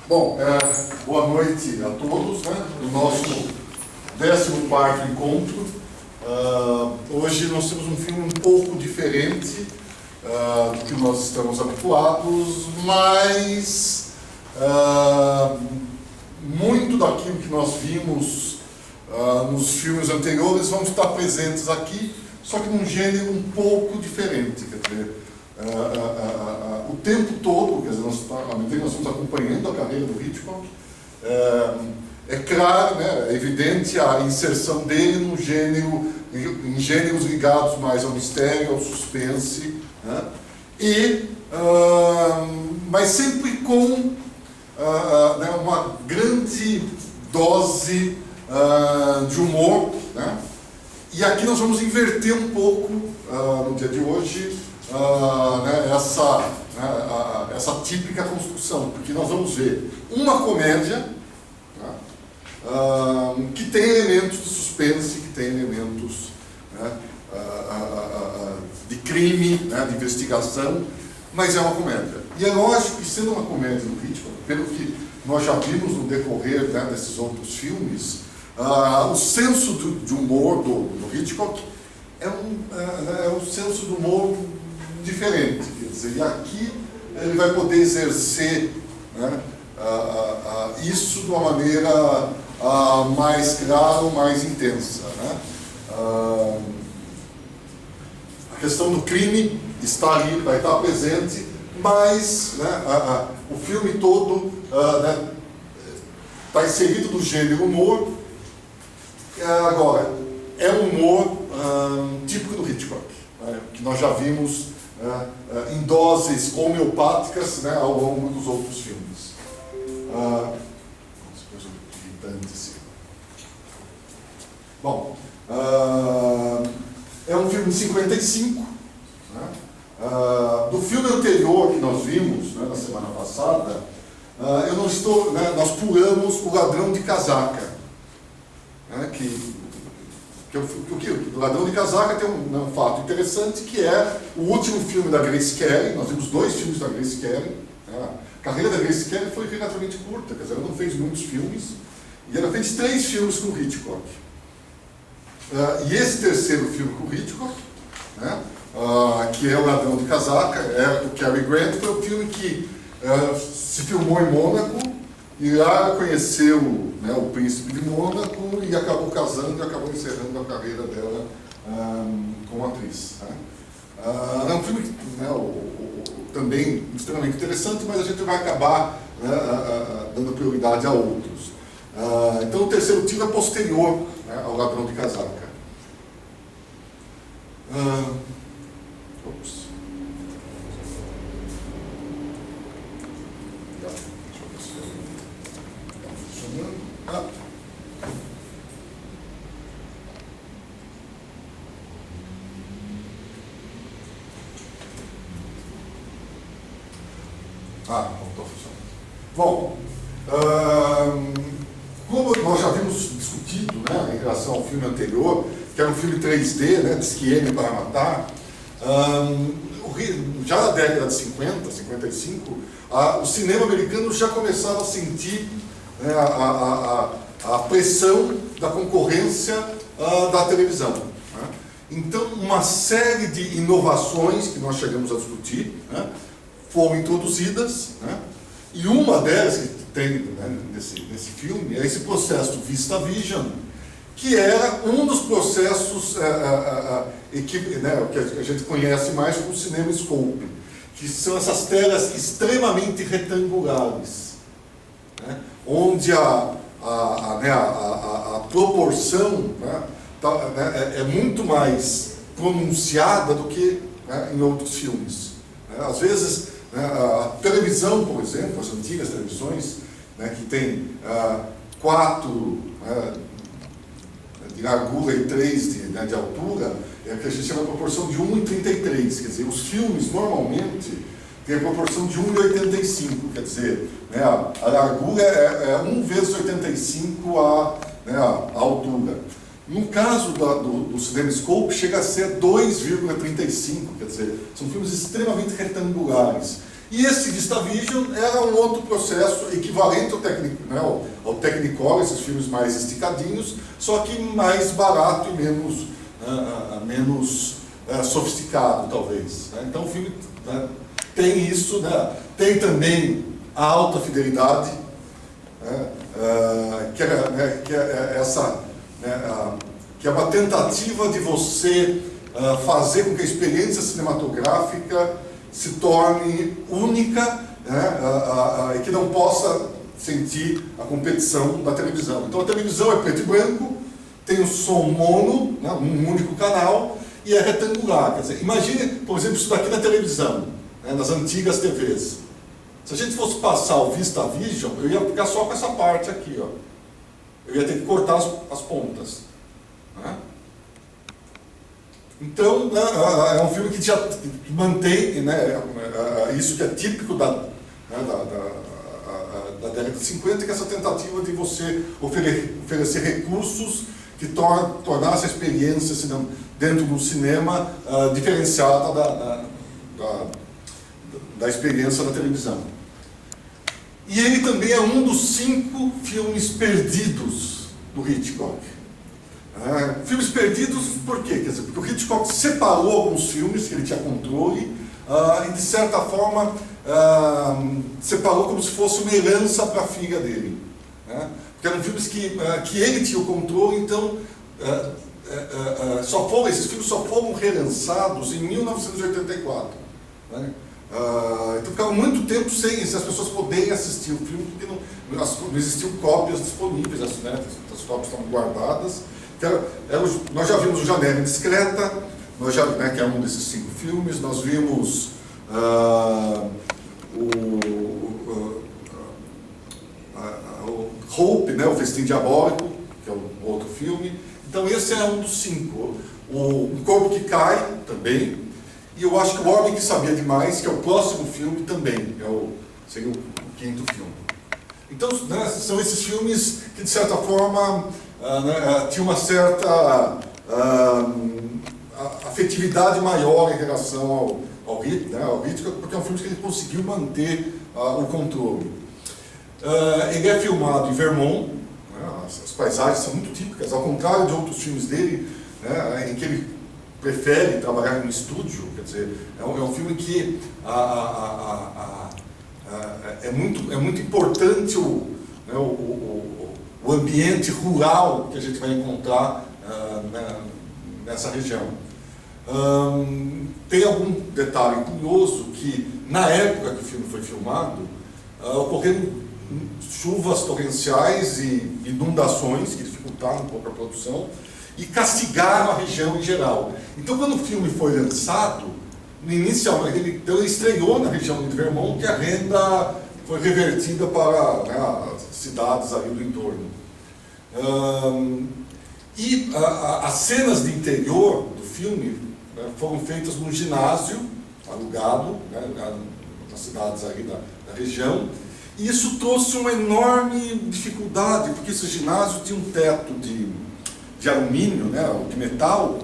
Bom, boa noite a todos, né? No nosso 14º encontro. Hoje nós temos um filme um pouco diferente do que nós estamos habituados, mas muito daquilo que nós vimos nos filmes anteriores vão estar presentes aqui, só que num gênero um pouco diferente, quer dizer, o tempo todo, quer dizer, à medida que nós estamos acompanhando a carreira do Hitchcock, é claro, né, é evidente a inserção dele num gênero, em gêneros ligados mais ao mistério, ao suspense, né, mas sempre com né, uma grande dose de humor, né? E aqui nós vamos inverter um pouco no dia de hoje né, essa típica construção, porque nós vamos ver uma comédia, né, que tem elementos de suspense, que tem elementos, né, de crime, né, de investigação, mas é uma comédia. E é lógico que, sendo uma comédia do Hitchcock, pelo que nós já vimos no decorrer, né, desses outros filmes, o senso de humor do Hitchcock é um senso de humor diferente, quer dizer, e aqui ele vai poder exercer, né, isso de uma maneira mais clara, mais intensa, né? A questão do crime está ali, vai estar presente, mas, né, o filme todo né, está inserido no gênero humor. Agora, é um humor típico do Hitchcock, né, que nós já vimos em doses homeopáticas, né, ao longo dos outros filmes. Bom, é um filme de 55, né, do filme anterior que nós vimos, né, na semana passada, né, nós pulamos O Ladrão de Casaca. O Ladrão de Casaca tem um fato interessante, que é o último filme da Grace Kelly. Nós vimos 2 filmes da Grace Kelly. A carreira da Grace Kelly foi relativamente curta, quer dizer, ela não fez muitos filmes, e ela fez 3 filmes com o Hitchcock. E esse terceiro filme com o Hitchcock, né, que é O Ladrão de Casaca, o Cary Grant, foi o filme que se filmou em Mônaco, e lá conheceu, né, o príncipe de Mônaco e acabou casando e acabou encerrando a carreira dela como atriz. Né? É um filme também extremamente interessante, mas a gente vai acabar, né, dando prioridade a outros. Então o terceiro tiro é posterior, né, ao Ladrão de Casaca. Não estou funcionando. Bom, como nós já vimos discutido, né, em relação ao filme anterior, que era um filme 3D, né, Diz que M para Matar, já na década de 50, 55, o cinema americano já começava a sentir, né, a pressão da concorrência da televisão. Né? Então, uma série de inovações que nós chegamos a discutir, né, foram introduzidas, né? E uma delas que tem, né, nesse filme é esse processo Vista-Vision, que era um dos processos né, que a gente conhece mais como CinemaScope, que são essas telas extremamente retangulares, né, onde a proporção, né, é muito mais pronunciada do que, né, em outros filmes. Né? Às vezes, a televisão, por exemplo, as antigas televisões, né, que tem 4 de largura e 3 de altura, é o que a gente chama de proporção de 1:33. Quer dizer, os filmes normalmente têm a proporção de 1:85, quer dizer, né, a largura é 1 vezes 85 a altura. No caso do CinemaScope, chega a ser 2,35, quer dizer, são filmes extremamente retangulares. E esse VistaVision era um outro processo equivalente ao, né, ao Technicolor, esses filmes mais esticadinhos, só que mais barato e menos sofisticado, talvez. Né? Então o filme, né, tem isso, né? Tem também a alta fidelidade, né? Que é essa, né, que é uma tentativa de você fazer com que a experiência cinematográfica se torne única, né? E que não possa sentir a competição da televisão. Então a televisão é preto e branco, tem um som mono, né, um único canal, e é retangular. Quer dizer, imagine, por exemplo, isso daqui na televisão, né, nas antigas TVs. Se a gente fosse passar o VistaVision, eu ia ficar só com essa parte aqui, ó. Eu ia ter que cortar as pontas. Né? Então, né, é um filme que já mantém, né, isso que é típico da década de 50, que é essa tentativa de você oferecer recursos que tornasse a experiência dentro do cinema diferenciada da experiência da televisão. E ele também é um dos 5 filmes perdidos do Hitchcock. Filmes perdidos por quê? Quer dizer, porque o Hitchcock separou alguns filmes que ele tinha controle e, de certa forma, separou como se fosse uma herança para a filha dele. Né? Porque eram filmes que ele tinha o controle, então esses filmes só foram relançados em 1984. Né? Então ficaram muito tempo sem as pessoas poderem assistir o filme, porque não existiam cópias disponíveis, né? As cópias estavam guardadas. Nós já vimos o Janela Indiscreta, né, que é um desses 5 filmes, nós vimos o Hope, né, o Festim Diabólico, que é um outro filme. Então esse é um dos 5. Um Corpo que Cai, também. E eu acho que O Homem que Sabia Demais, que é o próximo filme, também. Seria o 5º filme. Então, né, são esses filmes que, de certa forma, tinham uma certa afetividade maior em relação ao Hitchcock, porque é um filme que ele conseguiu manter o controle. Ele é filmado em Vermont, né, as paisagens são muito típicas, ao contrário de outros filmes dele, né, em que ele prefere trabalhar em um estúdio. Quer dizer, é um filme que é muito importante o ambiente rural que a gente vai encontrar nessa região. Tem algum detalhe curioso que, na época que o filme foi filmado, ocorreram chuvas torrenciais e inundações que dificultaram um pouco a produção e castigaram a região em geral. Então, quando o filme foi lançado, inicialmente ele estreou na região de Vermont, que a renda foi revertida para, né, as cidades ali do entorno. As cenas de interior do filme, né, foram feitas num ginásio alugado, né, nas cidades ali da região, e isso trouxe uma enorme dificuldade, porque esse ginásio tinha um teto de alumínio, né, de metal,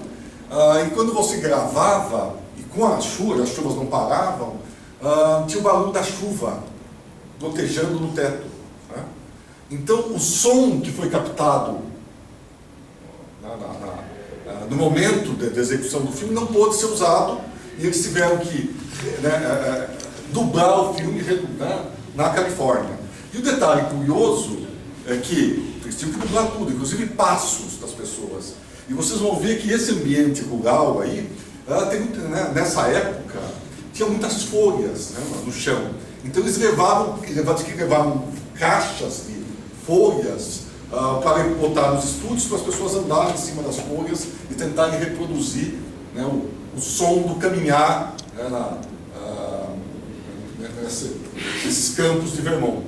e quando você gravava, e com as chuvas não paravam, tinha o barulho da chuva gotejando no teto. Né? Então o som que foi captado no momento da execução do filme não pôde ser usado, e eles tiveram que, né, dublar o filme, né, na Califórnia. E o detalhe curioso é que eles tinham que dublar tudo, inclusive passos das pessoas. E vocês vão ver que esse ambiente rural aí, nessa época, tinha muitas folhas, né, no chão. Então eles levavam caixas de folhas para botar nos estúdios, para as pessoas andarem em cima das folhas e tentarem reproduzir, né, o som do caminhar, né, nesses campos de Vermont.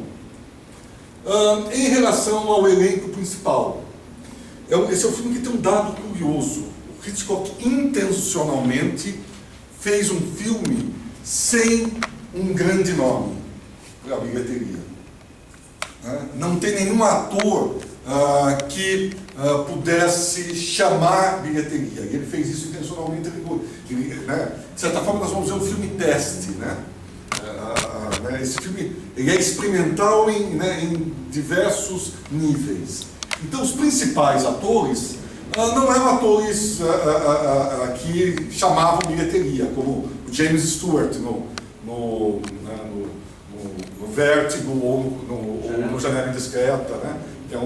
Em relação ao elenco principal, esse é um filme que tem um dado curioso. O Hitchcock intencionalmente fez um filme sem um grande nome para a bilheteria. Não tem nenhum ator que pudesse chamar bilheteria. E ele fez isso intencionalmente. De certa forma, nós vamos ver um filme teste, né? né? Esse filme ele é experimental em diversos níveis. Então, os principais atores não eram atores que chamavam bilheteria, como o James Stewart no Vértigo ou no Janela Indiscreta, né? Que é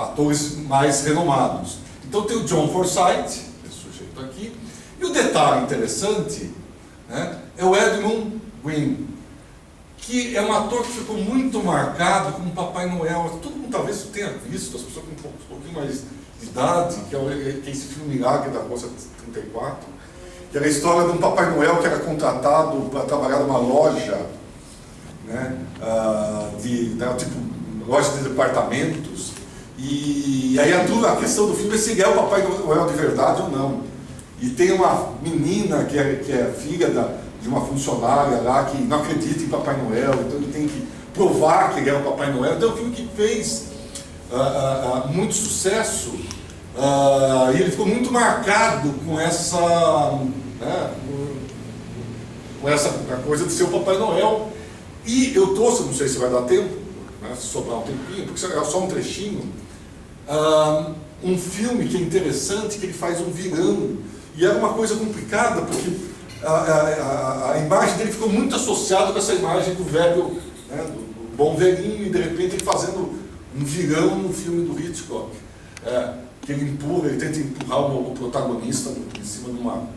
atores mais renomados. Então tem o John Forsythe, esse sujeito aqui, e o detalhe interessante, né, é o Edmund Wynne, que é um ator que ficou muito marcado como Papai Noel. Todo mundo talvez tenha visto, as pessoas com um pouquinho mais de idade, que é esse filme Milagre da Rua 34, que era a história de um Papai Noel que era contratado para trabalhar numa loja, né, tipo loja de departamentos, e aí a questão do filme é se ele é o Papai Noel de verdade ou não. E tem uma menina que é filha de uma funcionária lá que não acredita em Papai Noel, então ele tem que provar que ele é o Papai Noel. Então é um filme que fez muito sucesso, e ele ficou muito marcado com essa coisa de ser o Papai Noel. E eu trouxe, não sei se vai dar tempo, né, se sobrar um tempinho, porque é só um trechinho, um filme que é interessante, que ele faz um vilão, e era uma coisa complicada, porque a imagem dele ficou muito associada com essa imagem do velho, né, do bom velhinho, e de repente ele fazendo um vilão no filme do Hitchcock, que ele tenta empurrar o protagonista em cima de uma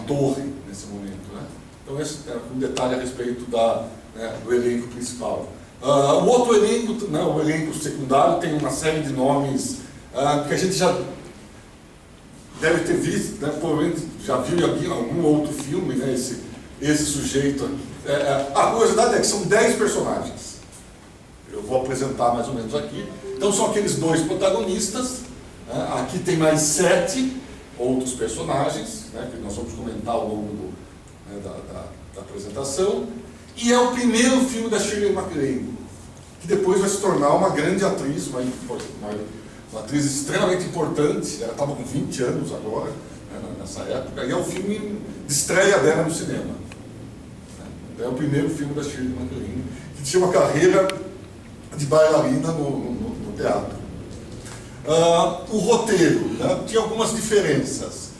torre nesse momento, né? Então esse é um detalhe a respeito do elenco principal. O outro elenco, o elenco secundário, tem uma série de nomes que a gente já deve ter visto, né, provavelmente já viu em algum outro filme, né, esse sujeito aqui. A curiosidade é que são 10 personagens. Eu vou apresentar mais ou menos aqui. Então são aqueles 2 protagonistas. Aqui tem mais 7 outros personagens, né, que nós vamos comentar ao longo da apresentação. E é o primeiro filme da Shirley MacLaine, que depois vai se tornar uma grande atriz, uma atriz extremamente importante. Ela estava com 20 anos agora, né, nessa época, e é o filme de estreia dela no cinema. É o primeiro filme da Shirley MacLaine, que tinha uma carreira de bailarina no teatro. O roteiro, né, tinha algumas diferenças.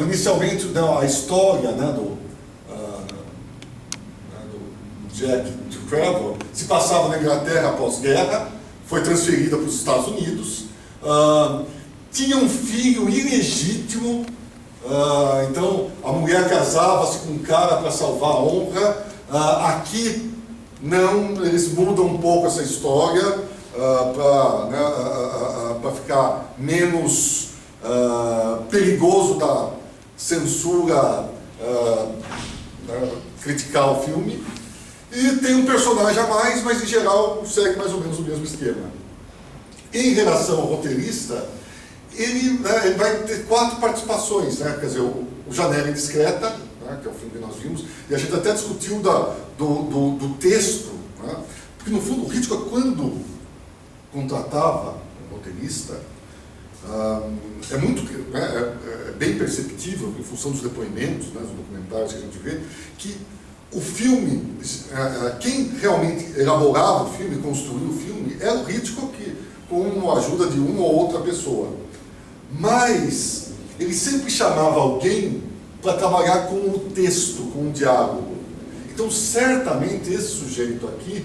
Inicialmente, a história, né, do Jack Trevor se passava na Inglaterra pós-guerra, foi transferida para os Estados Unidos, tinha um filho ilegítimo, então a mulher casava-se com um cara para salvar a honra. Aqui não, eles mudam um pouco essa história para ficar menos perigoso da censura criticar o filme. E tem um personagem a mais, mas em geral segue mais ou menos o mesmo esquema. Em relação ao roteirista, ele vai ter 4 participações, né? Quer dizer, o Janela Indiscreta, né, que é o filme que nós vimos, e a gente até discutiu do texto, né? Porque no fundo o Hitchcock, quando contratava um roteirista, é bem perceptível, em função dos depoimentos, né, dos documentários que a gente vê, que o filme, quem realmente elaborava o filme, construía o filme, era o Hitchcock, com a ajuda de uma ou outra pessoa. Mas ele sempre chamava alguém para trabalhar com o texto, com o diálogo. Então, certamente, esse sujeito aqui,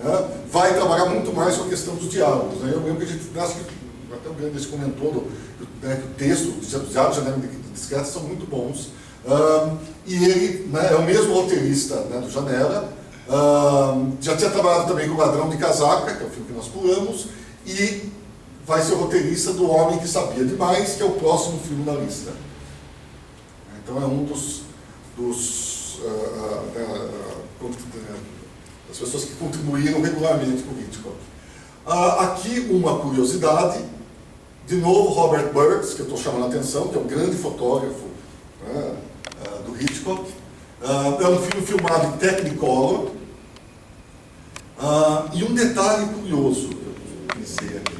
né, vai trabalhar muito mais com a questão dos diálogos. Né? Eu lembro que a gente, acho que até o Grandes comentou, que o texto, os diálogos de Janela Indiscreta são muito bons. E ele, né, é o mesmo roteirista, né, do Janela, já tinha trabalhado também com o Ladrão de Casaca, que é o filme que nós pulamos, e vai ser o roteirista do Homem que Sabia Demais, que é o próximo filme da lista. Então é um das pessoas que contribuíram regularmente com o Hitchcock. Aqui uma curiosidade, de novo Robert Burns, que eu estou chamando a atenção, que é um grande fotógrafo, né, do Hitchcock. É um filme filmado em Technicolor. E um detalhe curioso, eu pensei aqui,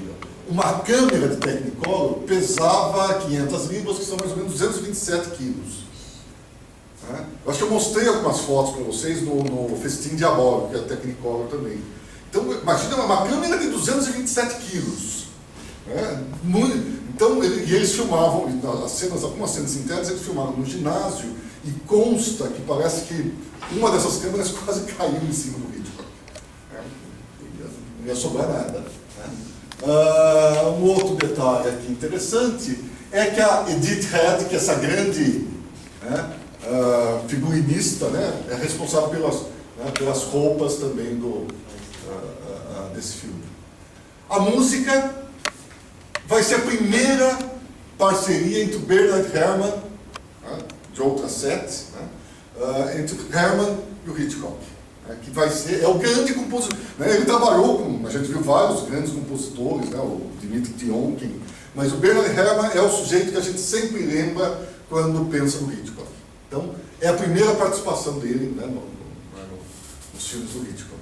uma câmera de Technicolor pesava 500 libras, que são mais ou menos 227 quilos. Né? Eu acho que eu mostrei algumas fotos para vocês no Festim Diabólico, que é a Technicolor também. Então, imagina uma câmera de 227 quilos. Né? Então, eles filmavam, algumas cenas internas eles filmavam no ginásio, e consta que parece que uma dessas câmeras quase caiu em cima do Hitchcock. Não ia sobrar nada. Né? Um outro detalhe aqui interessante é que a Edith Head, que é essa grande, né, figurinista, né, é responsável pelas roupas também desse filme. A música vai ser a primeira parceria entre o Bernard Herrmann, né, de outras sete, né, entre o Herrmann e o Hitchcock, né, que vai ser, é o grande compositor. Né, ele trabalhou com, a gente viu vários grandes compositores, né, o Dmitri Tiomkin, mas o Bernard Herrmann é o sujeito que a gente sempre lembra quando pensa no Hitchcock. Então, é a primeira participação dele, né, nos filmes do Hitchcock.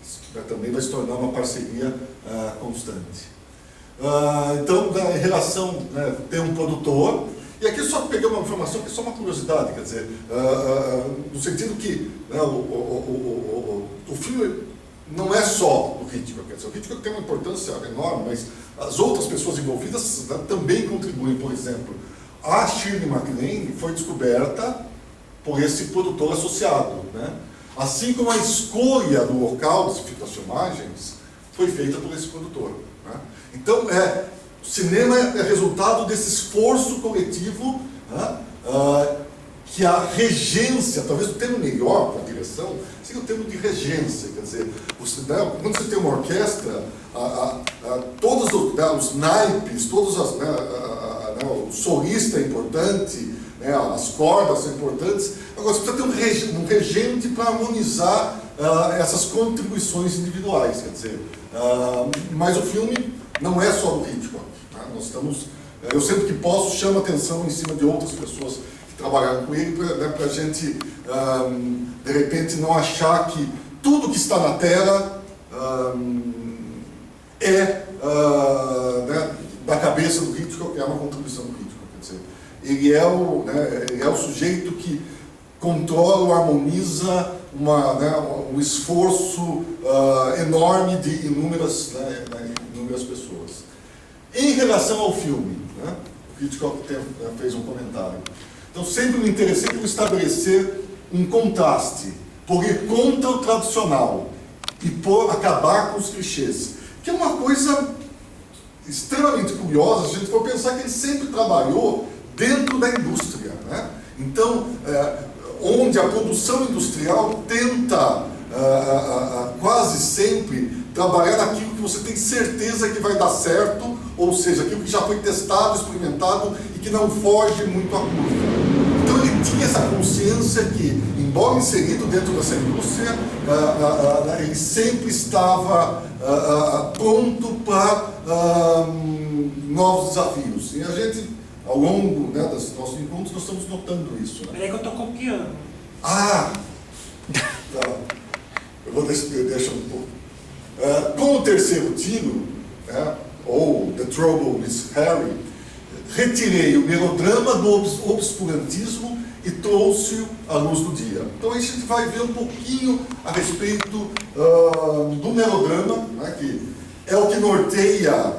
Isso também vai se tornar uma parceria constante. Então, em relação, né, tem um produtor, e aqui só peguei uma informação que é só uma curiosidade, quer dizer, no sentido que, né, o filme não é só o Hitchcock, quer dizer, o Hitchcock tem uma importância enorme, mas as outras pessoas envolvidas, né, também contribuem. Por exemplo, a Shirley MacLaine foi descoberta por esse produtor associado, né? Assim como a escolha do local das filmagens foi feita por esse produtor, né? Então, o cinema é resultado desse esforço coletivo, né, que a regência, talvez o termo melhor para a direção, seja o termo de regência, quer dizer, quando você tem uma orquestra, todos os naipes, o solista é importante, né, as cordas são importantes, agora você precisa ter um regente para harmonizar essas contribuições individuais, quer dizer, mas o filme não é só do Hitchcock, né? Eu sempre que posso chamo a atenção em cima de outras pessoas que trabalharam com ele, para a gente, de repente, não achar que tudo que está na tela né, da cabeça do Hitchcock, é uma contribuição do Hitchcock. Quer dizer, ele é o sujeito que controla ou harmoniza um esforço enorme de inúmeras pessoas. Em relação ao filme, né, o Hitchcock fez um comentário. Então, sempre me interessei por estabelecer um contraste, por ir contra o tradicional e por acabar com os clichês, que é uma coisa extremamente curiosa se a gente for pensar que ele sempre trabalhou dentro da indústria, né? Então, onde a produção industrial tenta quase sempre trabalhar naquilo que você tem certeza que vai dar certo, ou seja, aquilo que já foi testado, experimentado e que não foge muito à curva. Então ele tinha essa consciência que, embora inserido dentro dessa indústria, ele sempre estava pronto para novos desafios. E a gente, ao longo, né, dos nossos encontros, nós estamos notando isso. Né? Peraí que eu estou copiando. Tá. Eu vou deixar um pouco. Com o terceiro tiro, né, ou The Trouble with Harry, retirei o melodrama do obscurantismo e trouxe-o à luz do dia. Então a gente vai ver um pouquinho a respeito do melodrama, né, que é o que norteia,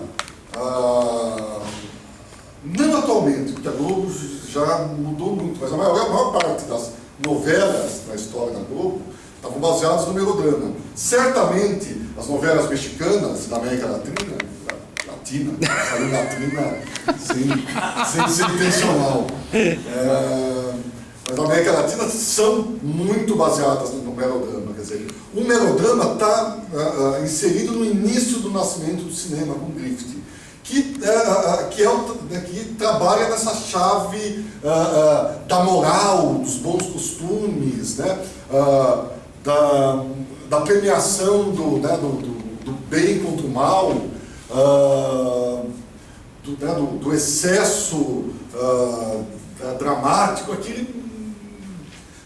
não atualmente, porque a Globo já mudou muito, mas a maior parte das novelas na história da Globo estavam baseadas no melodrama. Certamente as novelas mexicanas da América Latina, saiu latina sem ser intencional. Mas na América Latina são muito baseadas no melodrama. Quer dizer, o melodrama está inserido no início do nascimento do cinema, com Griffith, que trabalha nessa chave da moral, dos bons costumes, né, da premiação do bem contra o mal, do excesso dramático. Vocês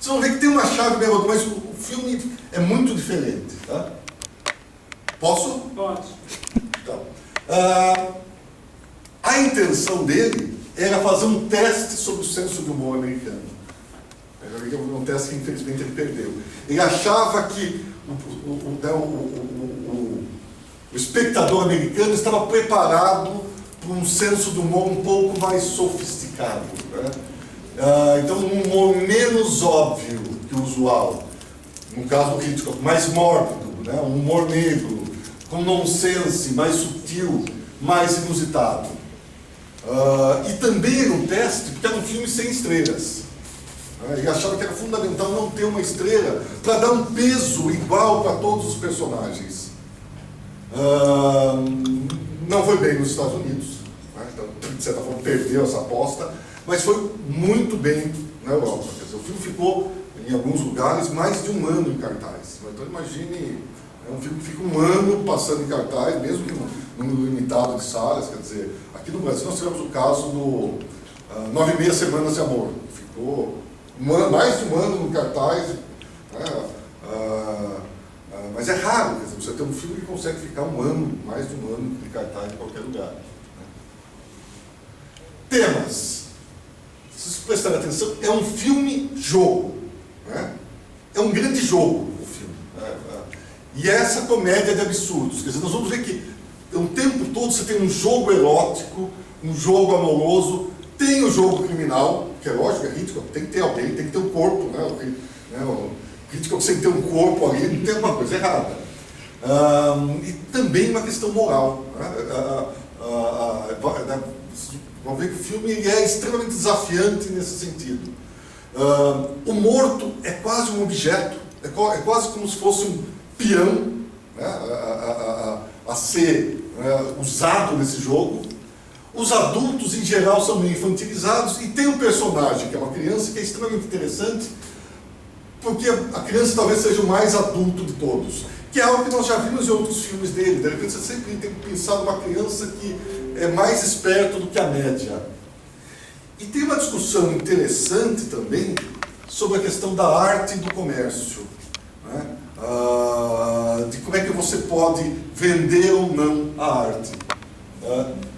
vão ver que tem uma chave melodramática, mas o filme é muito diferente. Tá? Posso? Pode. Então, a intenção dele era fazer um teste sobre o senso de humor americano. É um teste que infelizmente ele perdeu. Ele achava que o espectador americano estava preparado para um senso do humor um pouco mais sofisticado, né? Então, um humor menos óbvio que o usual. No caso do Hitchcock, mais mórbido, né? Um humor negro, com nonsense, mais sutil, mais inusitado. E também era um teste, porque era um filme sem estrelas. Ele achava que era fundamental não ter uma estrela para dar um peso igual para todos os personagens. Não foi bem nos Estados Unidos, né? Então, de certa forma, perdeu essa aposta, mas foi muito bem na Europa. Quer dizer, o filme ficou, em alguns lugares, mais de um ano em cartaz. Então, imagine, é um filme que fica um ano passando em cartaz, mesmo que num número limitado de salas. Quer dizer, aqui no Brasil nós tivemos o caso do 9,5 Semanas de Amor. Ficou mais de um ano no cartaz, né? Mas é raro, quer dizer, você ter um filme que consegue ficar um ano, mais de um ano de cartaz em qualquer lugar, né? Temas. Se vocês prestarem atenção, é um filme-jogo, né? É um grande jogo o filme. E essa comédia de absurdos. Quer dizer, nós vamos ver que o tempo todo você tem um jogo erótico, um jogo amoroso, tem o jogo criminal, que é lógico, é Hitchcock, tem que ter alguém, tem que ter um corpo, né? O Hitchcock sem ter um corpo ali, não tem alguma coisa errada. E também uma questão moral, né? Vamos ver que o filme é extremamente desafiante nesse sentido. O morto é quase um objeto, é quase como se fosse um peão, né? A ser usado nesse jogo. Os adultos, em geral, são meio infantilizados, e tem um personagem, que é uma criança, que é extremamente interessante, porque a criança talvez seja o mais adulto de todos, que é algo que nós já vimos em outros filmes dele. De repente, você sempre tem que pensar numa criança que é mais esperto do que a média. E tem uma discussão interessante também sobre a questão da arte e do comércio, né? De como é que você pode vender ou não a arte.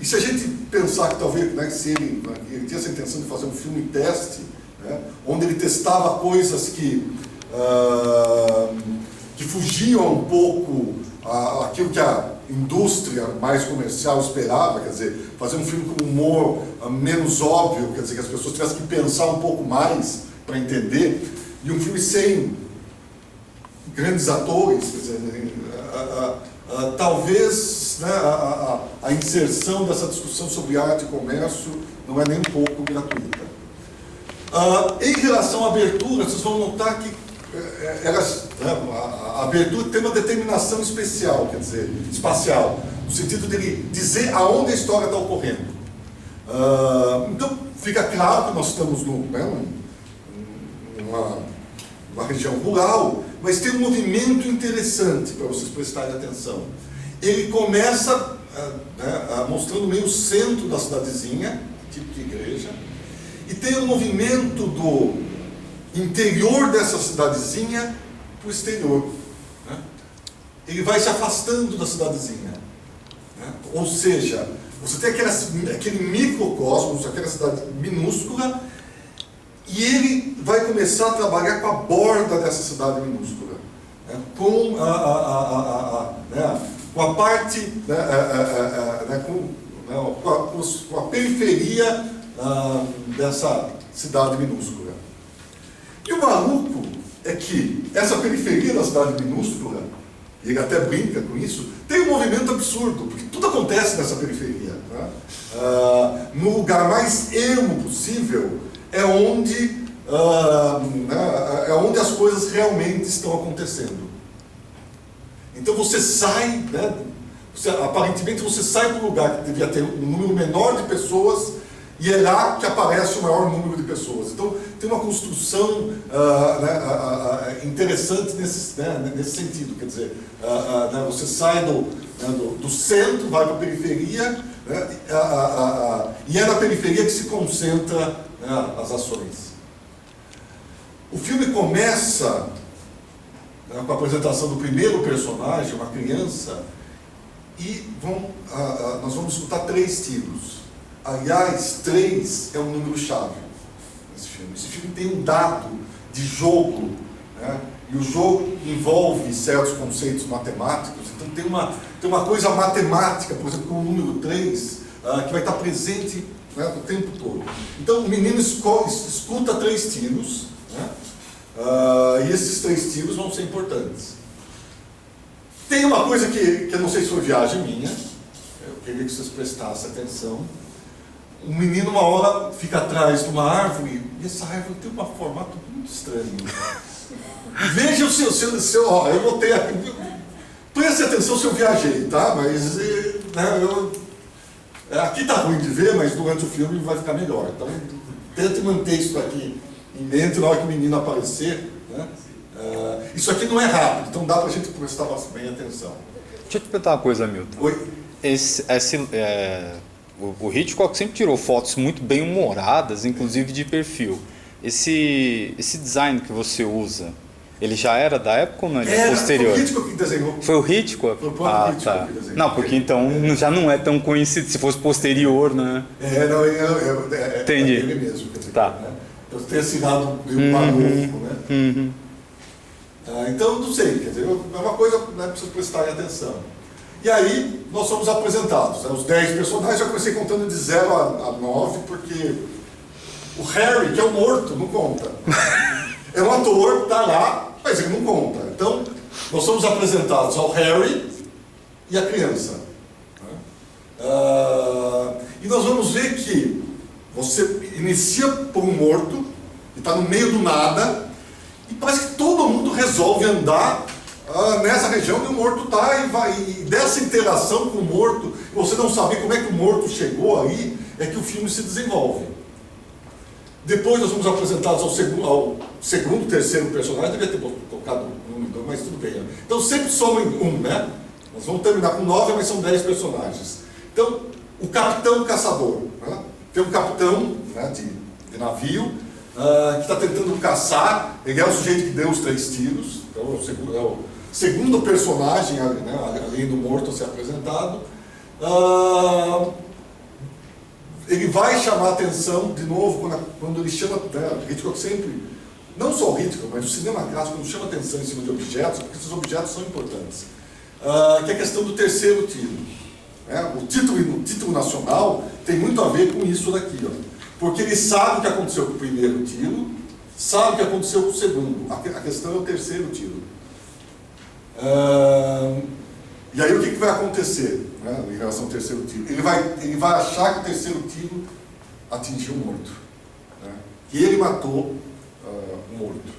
E se a gente pensar que talvez, né, se ele tinha essa intenção de fazer um filme teste, né, onde ele testava coisas que fugiam um pouco aquilo que a indústria mais comercial esperava, quer dizer, fazer um filme com humor menos óbvio, quer dizer, que as pessoas tivessem que pensar um pouco mais para entender, e um filme sem grandes atores, quer dizer, talvez, né, a inserção dessa discussão sobre arte e comércio não é nem um pouco gratuita. Em relação à abertura, vocês vão notar que a abertura tem uma determinação especial, quer dizer, espacial, no sentido de ele dizer aonde a história está ocorrendo. Então, fica claro que nós estamos numa região rural, mas tem um movimento interessante para vocês prestarem atenção. Ele começa mostrando meio o centro da cidadezinha, tipo de igreja, e tem um movimento do interior dessa cidadezinha para o exterior, né? Ele vai se afastando da cidadezinha, né? Ou seja, você tem aquele microcosmos, aquela cidade minúscula, e ele vai começar a trabalhar com a borda dessa cidade minúscula, né? Com a parte, com a periferia dessa cidade minúscula. E o maluco é que essa periferia da cidade minúscula, e ele até brinca com isso, tem um movimento absurdo, porque tudo acontece nessa periferia, né? No lugar mais ermo possível é onde as coisas realmente estão acontecendo. Então você sai, né, aparentemente você sai do lugar que devia ter um número menor de pessoas, e é lá que aparece o maior número de pessoas. Então tem uma construção interessante nesse sentido. Quer dizer, você sai do centro, vai para a periferia, né, e é na periferia que se concentra, né, as ações. O filme começa, né, com a apresentação do primeiro personagem, uma criança, e nós vamos escutar 3 tiros. Aliás, 3 é um número-chave nesse filme. Esse filme tem um dado de jogo, né? E o jogo envolve certos conceitos matemáticos, então tem uma coisa matemática, por exemplo, com o número 3, que vai estar presente, né, o tempo todo. Então o menino escuta 3 tiros, né? E esses 3 tiros vão ser importantes. Tem uma coisa que eu não sei se foi viagem minha, eu queria que vocês prestassem atenção. O menino uma hora fica atrás de uma árvore, e essa árvore tem um formato muito estranho. Veja o seu ó, eu botei aqui, preste atenção se eu viajei, tá? Mas né, aqui tá ruim de ver, mas durante o filme vai ficar melhor. Então, tente manter isso aqui em mente na hora que o menino aparecer, né? Isso aqui não é rápido, então dá pra gente prestar bem atenção. Deixa eu te perguntar uma coisa, Milton. Oi? O Hitchcock sempre tirou fotos muito bem humoradas, inclusive de perfil. Esse design que você usa, ele já era da época ou não? Ele é posterior? Foi o Hitchcock que desenhou. Foi o Hitchcock? Foi o próprio Hitchcock que desenhou. Não, porque então já não é tão conhecido, se fosse posterior, né? Entendi. É ele mesmo. Quer dizer, tá. Né? Eu tenho assinado meio barulho, né? Então, não sei, quer dizer, é uma coisa, né, preciso prestar atenção. E aí, nós somos apresentados, né, os 10 personagens. Eu comecei contando de 0 a 9, porque o Harry, que é o morto, não conta. É um ator, tá lá, mas ele não conta. Então, nós somos apresentados ao Harry e à criança. E nós vamos ver que você inicia por um morto, que está no meio do nada, e parece que todo mundo resolve andar nessa região que o morto está, e dessa interação com o morto, você não saber como é que o morto chegou aí, é que o filme se desenvolve. Depois nós somos apresentados ao segundo, terceiro personagem, devia ter colocado um, mas tudo bem. Né? Então sempre soma em 1, né? Nós vamos terminar com 9, mas são 10 personagens. Então, o capitão caçador, né? Tem um capitão, né, de navio, que está tentando caçar. Ele é o sujeito que deu os 3 tiros, então é o segundo personagem, né, além do morto a ser apresentado. Ele vai chamar a atenção, de novo, quando ele chama, né, Hitchcock sempre, não só o Hitchcock, mas o cinema clássico, quando chama atenção em cima de objetos, porque esses objetos são importantes, que é a questão do terceiro tiro. O título nacional tem muito a ver com isso daqui, ó. Porque ele sabe o que aconteceu com o primeiro tiro, sabe o que aconteceu com o segundo. A questão é o terceiro tiro. E aí o que vai acontecer, né, em relação ao terceiro tiro? Ele vai achar que o terceiro tiro atingiu o morto, né, que ele matou o morto.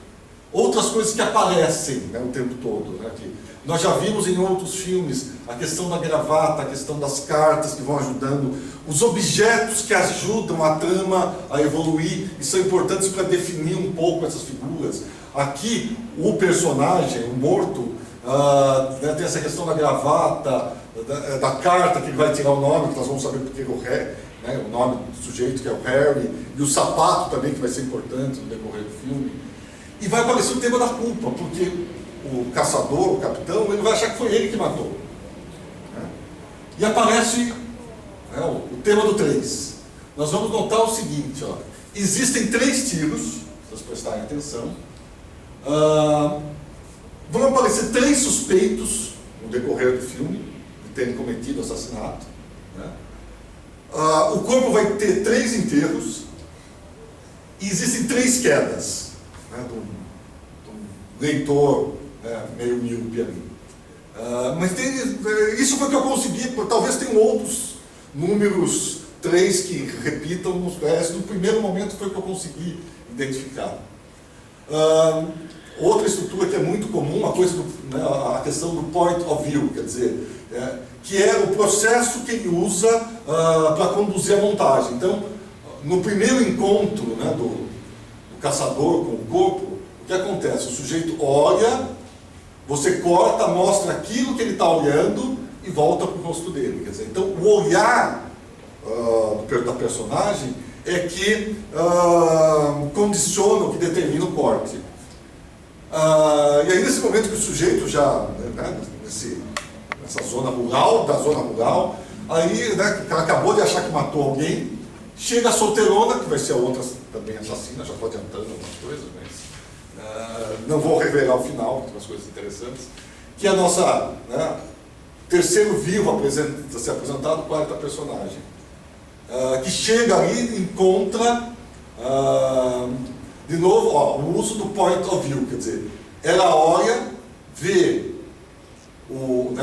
Outras coisas que aparecem, né, o tempo todo, né, que nós já vimos em outros filmes, a questão da gravata, a questão das cartas que vão ajudando, os objetos que ajudam a trama a evoluir e são importantes para definir um pouco essas figuras. Aqui, o personagem, o morto, né, tem essa questão da gravata, da carta que ele vai tirar o nome, que nós vamos saber porque né, o nome do sujeito, que é o Harry, e o sapato também, que vai ser importante no decorrer do filme. E vai aparecer o tema da culpa, porque o caçador, o capitão, ele vai achar que foi ele que matou. Né? E aparece, né, o tema do 3. Nós vamos notar o seguinte, ó, existem 3 tiros, se vocês prestarem atenção, vão aparecer 3 suspeitos no decorrer do filme de terem cometido assassinato. Né? O corpo vai ter 3 enterros e existem 3 quedas, né, do leitor, meio míope ali. Mas isso foi o que eu consegui, talvez tenham outros números 3 que repitam nos pés. No primeiro momento foi o que eu consegui identificar. Outra estrutura que é muito comum, a questão do point of view, quer dizer, que é o processo que ele usa para conduzir a montagem. Então, no primeiro encontro, né, do caçador com o corpo, o que acontece? O sujeito olha, você corta, mostra aquilo que ele está olhando e volta para o rosto dele. Quer dizer, então, o olhar da personagem é que condiciona, o que determina o corte. E aí, nesse momento que o sujeito já, né, nessa zona rural, aí, né, que ela acabou de achar que matou alguém, chega a solteirona, que vai ser a outra também assassina, já pode adiantando algumas coisas, mas Não vou revelar o final, tem umas coisas interessantes. Que é a nossa, né, terceiro vivo a ser apresentado, quarta personagem. Que chega ali e encontra, de novo, o uso do point of view, quer dizer, ela olha, vê o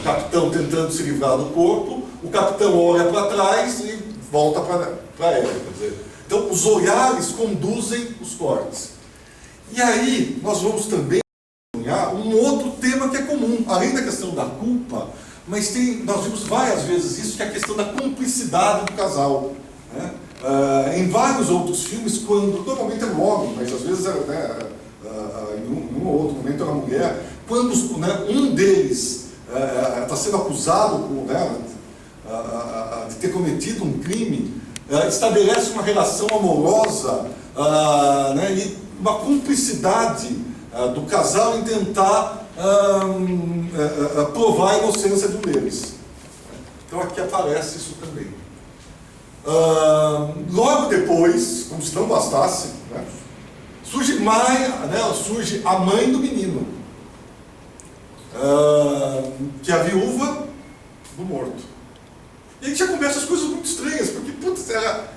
capitão tentando se livrar do corpo, o capitão olha para trás e volta para ela. Quer dizer, então, os olhares conduzem os cortes. E aí, nós vamos também olhar um outro tema que é comum, além da questão da culpa, mas nós vimos várias vezes isso, que é a questão da cumplicidade do casal. Né? Em vários outros filmes, quando, normalmente é um homem, mas às vezes em um ou outro momento é uma mulher, quando um deles está sendo acusado de ter cometido um crime, estabelece uma relação amorosa e uma cumplicidade do casal em tentar provar a inocência de um deles. Então aqui aparece isso também. Logo depois, como se não bastasse, né, surge a mãe do menino, que é a viúva do morto. E a gente já começa as coisas muito estranhas, porque putz, ela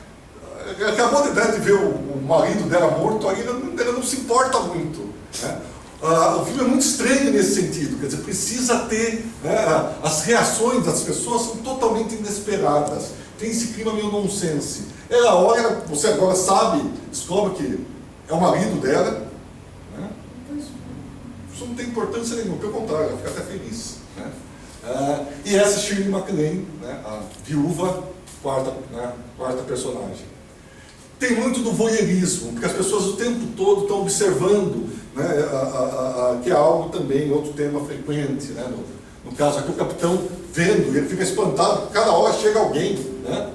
acabou de ver o marido dela morto, aí ela não se importa muito. Né? O filme é muito estranho nesse sentido, quer dizer, precisa ter, as reações das pessoas são totalmente inesperadas, tem esse clima meio nonsense. Ela olha, você agora descobre que é o marido dela, né? Mas isso não tem importância nenhuma, pelo contrário, ela fica até feliz. Né? E essa Shirley MacLaine, né, a viúva, quarta personagem. Tem muito do voyeurismo, porque as pessoas o tempo todo estão observando, né, que é algo também, outro tema frequente. Né, no caso aqui, o capitão vendo, ele fica espantado, cada hora chega alguém, né,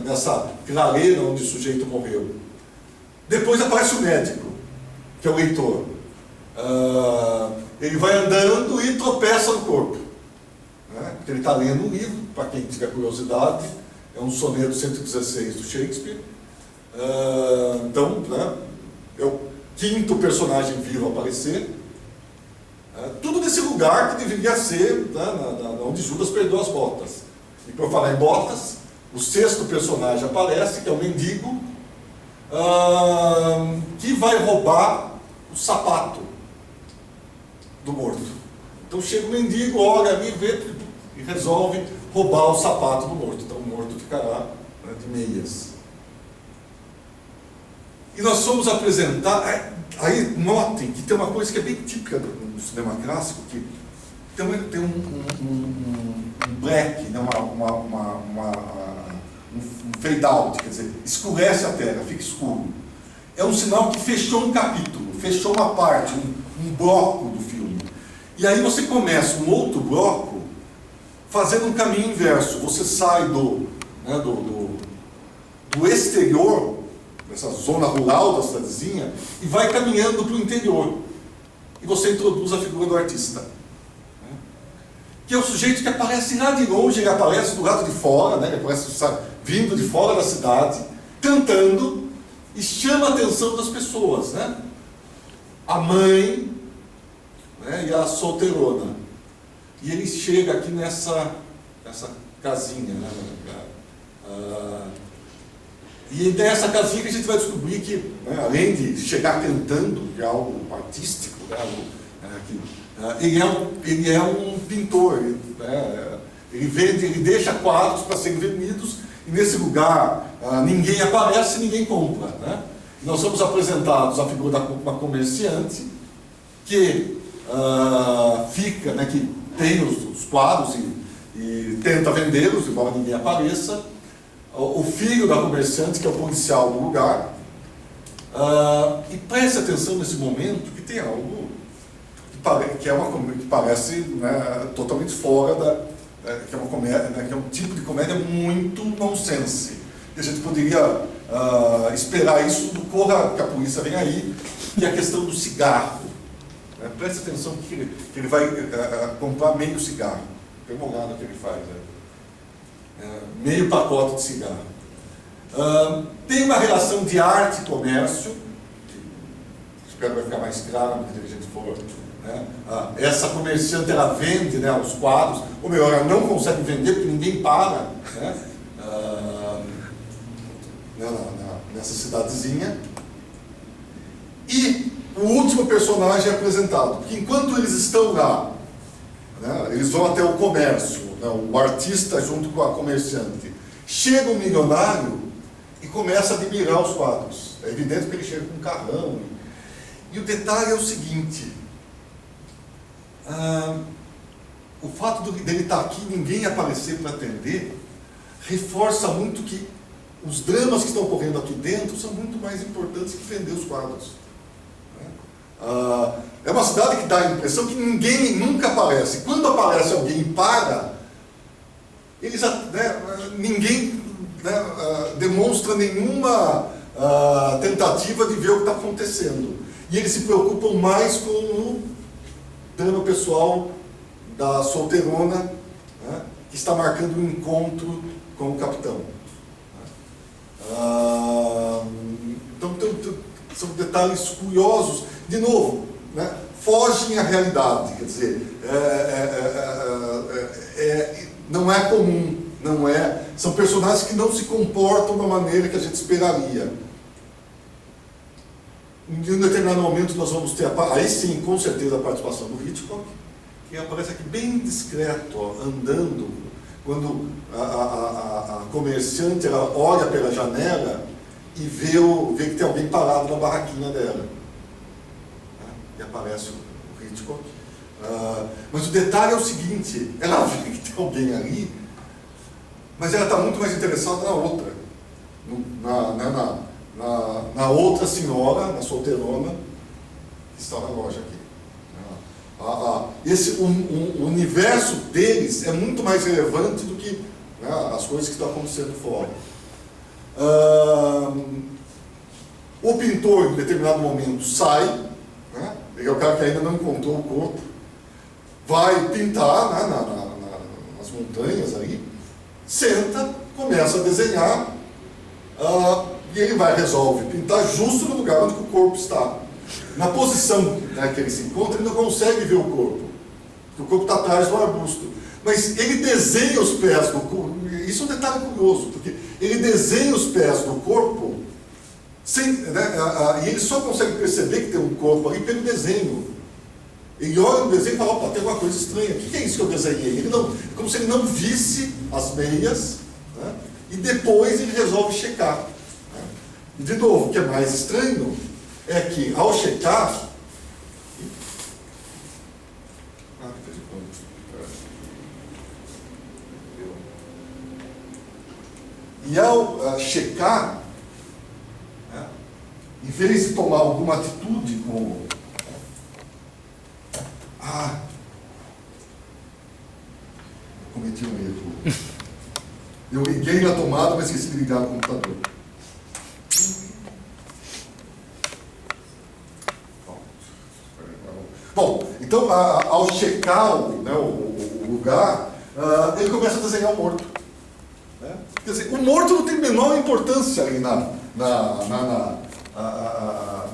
nessa clareira onde o sujeito morreu. Depois aparece o médico, que é o leitor. Ele vai andando e tropeça no corpo. Né, porque ele está lendo um livro, para quem tiver curiosidade. É um soneto 116 do Shakespeare. Então, né, é o quinto personagem vivo a aparecer. Tudo nesse lugar que deveria ser, né, onde Judas perdeu as botas. E por falar em botas, o sexto personagem aparece, que é o mendigo, que vai roubar o sapato do morto. Então chega o mendigo, olha ali, vê e resolve roubar o sapato do morto. Então o morto ficará, né, de meias. E nós fomos apresentar, aí notem que tem uma coisa que é bem típica do cinema clássico, que tem um black, né, um fade out, quer dizer, escurece a tela, fica escuro. É um sinal que fechou um capítulo, fechou uma parte, um bloco do filme. E aí você começa um outro bloco fazendo um caminho inverso. Você sai do exterior, dessa zona rural da cidadezinha, e vai caminhando para o interior. E você introduz a figura do artista. Né? Que é o sujeito que aparece lá de longe, ele aparece do lado de fora, né? Ele aparece vindo de fora da cidade, cantando, e chama a atenção das pessoas. Né? A mãe, né, e a solteirona. E ele chega aqui nessa casinha, né? E nessa casinha que a gente vai descobrir que, né, além de chegar cantando, que é algo artístico, né, ele é um pintor, né, ele deixa quadros para serem vendidos, e nesse lugar ninguém aparece, ninguém compra. Né? Nós somos apresentados a figura de uma comerciante que fica, né, que tem os quadros e tenta vendê-los, embora ninguém apareça. O filho da comerciante, que é o policial do lugar. E preste atenção nesse momento, que tem algo que parece, né, totalmente fora que é uma comédia, né, que é um tipo de comédia muito nonsense. E a gente poderia esperar isso do Corra que a polícia vem aí, que é a questão do cigarro. Preste atenção que ele vai comprar meio cigarro. Tem uma olhada que ele faz. Meio pacote de cigarro. Tem uma relação de arte e comércio, espero que vai ficar mais claro à medida que a gente for. Né? Essa comerciante, ela vende, né, os quadros, ou melhor, ela não consegue vender porque ninguém para, né? Nessa cidadezinha. E o último personagem é apresentado, porque enquanto eles estão lá, né, eles vão até o comércio, né, o artista junto com a comerciante, chega um milionário e começa a admirar os quadros. É evidente que ele chega com um carrão. E o detalhe é o seguinte: o fato dele estar aqui e ninguém aparecer para atender reforça muito que os dramas que estão ocorrendo aqui dentro são muito mais importantes que vender os quadros. É uma cidade que dá a impressão que ninguém nunca aparece. Quando aparece alguém e para, eles, né, ninguém, né, demonstra nenhuma tentativa de ver o que está acontecendo. E eles se preocupam mais com o drama pessoal da solteirona, né, que está marcando um encontro com o capitão. Então são detalhes curiosos, de novo, né, fogem à realidade, quer dizer, não é comum, não é, são personagens que não se comportam da maneira que a gente esperaria. Em um determinado momento nós vamos ter, aí sim, com certeza, a participação do Hitchcock, que aparece aqui bem discreto, ó, andando, quando a comerciante, ela olha pela janela e vê que tem alguém parado na barraquinha dela. E aparece o Hitchcock. Mas o detalhe é o seguinte: ela vê que tem alguém ali, mas ela está muito mais interessada na outra, na outra senhora, na solteirona, que está na loja aqui. O universo deles é muito mais relevante do que, né, as coisas que estão acontecendo fora. O pintor, em determinado momento, sai, né, ele é o cara que ainda não encontrou o corpo, vai pintar, né, nas montanhas ali, senta, começa a desenhar, e ele resolve pintar justo no lugar onde o corpo está. Na posição, né, que ele se encontra, ele não consegue ver o corpo, porque o corpo está atrás do arbusto. Mas ele desenha os pés do corpo, isso é um detalhe curioso, porque ele desenha os pés do corpo, e ele só consegue perceber que tem um corpo ali pelo desenho. Ele olha no desenho e fala: opa, tem alguma coisa estranha, o que é isso que eu desenhei? Como se ele não visse as meias, né, e depois ele resolve checar. Né? E de novo, o que é mais estranho é que, ao checar, checar, né, em vez de tomar alguma atitude como eu cometi um erro. Eu liguei na tomada, mas esqueci de ligar no computador. Bom, então, ao checar o lugar, ele começa a desenhar o morto. Né? Quer dizer, o morto não tem a menor importância ali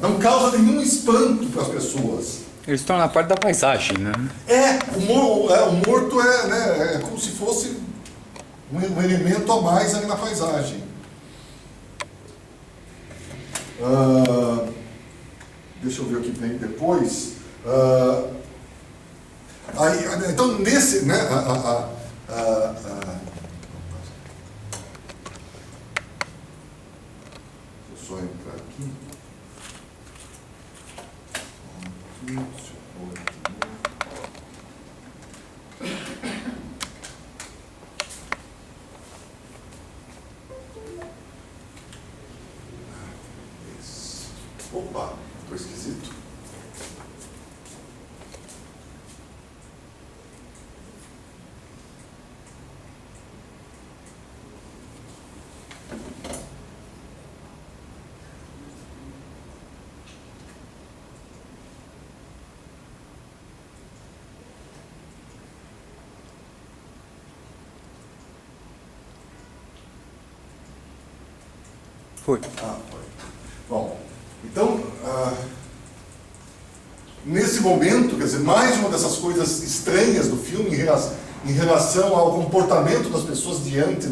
não causa nenhum espanto para as pessoas. Eles estão na parte da paisagem, né? O morto é como se fosse um elemento a mais ali na paisagem. Deixa eu ver o que vem depois. Então, nesse, né, deixa eu só entrar aqui. Opa, estou esquisito. Foi. Foi. Bom, então, nesse momento, quer dizer, mais uma dessas coisas estranhas do filme em relação ao comportamento das pessoas diante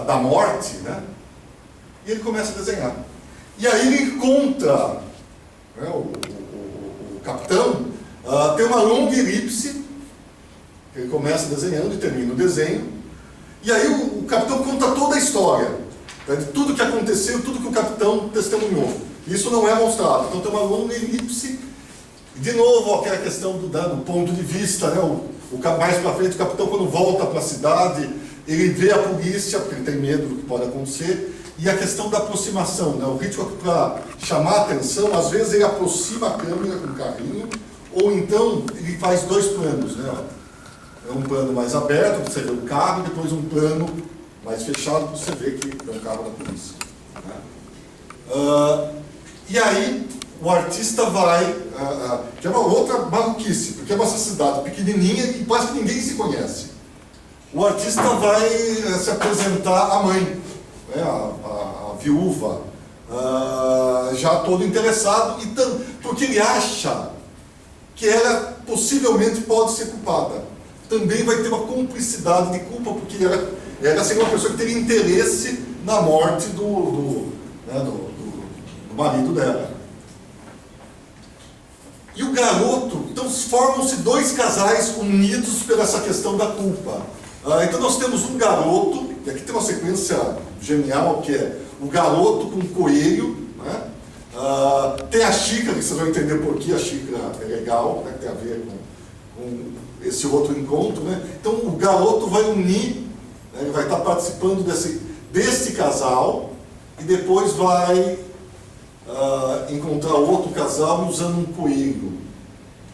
da morte, né? E ele começa a desenhar. E aí ele encontra, né, o capitão, tem uma longa elipse, que ele começa desenhando e termina o desenho, e aí o capitão conta toda a história, né, de tudo que aconteceu, tudo que o capitão testemunhou. Isso não é mostrado, então tem uma longa elipse, e de novo aquela questão do ponto de vista, né, mais para frente o capitão, quando volta para a cidade, ele vê a polícia, porque ele tem medo do que pode acontecer, e a questão da aproximação, né? O Hitchcock, para chamar a atenção, às vezes ele aproxima a câmera com o carrinho, ou então ele faz dois planos, né? É um plano mais aberto, para você ver o carro, e depois um plano mais fechado, para você ver que é um carro da polícia, né? E aí, o artista vai, que é uma outra maluquice, porque é uma cidade pequenininha e quase que ninguém se conhece. O artista vai se apresentar à mãe, né, a viúva, já todo interessado, porque ele acha que ela possivelmente pode ser culpada. Também vai ter uma cumplicidade de culpa, porque ela seria uma pessoa que teria interesse na morte do marido dela. E o garoto, então formam-se dois casais unidos por essa questão da culpa. Então nós temos um garoto, e aqui tem uma sequência genial, que é o garoto com o coelho, né? Tem a xícara, que vocês vão entender por que a xícara é legal, né? Que tem a ver com esse outro encontro, né? Então o garoto vai unir, né? Ele vai estar participando desse casal, e depois vai encontrar outro casal usando um coelho.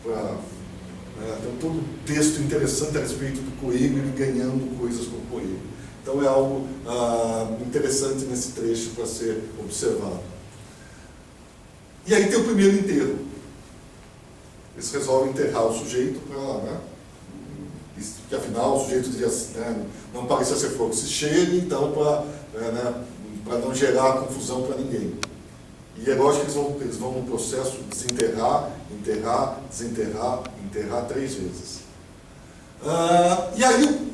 Tem todo um texto interessante a respeito do coelho e ganhando coisas com o coelho. Então é algo interessante nesse trecho para ser observado. E aí tem o primeiro enterro. Eles resolvem enterrar o sujeito porque afinal o sujeito devia, né, não parecia ser fogo se cheire, então para não gerar confusão para ninguém. E é lógico que eles vão no processo de desenterrar, enterrar, desenterrar, enterrar 3 vezes. E aí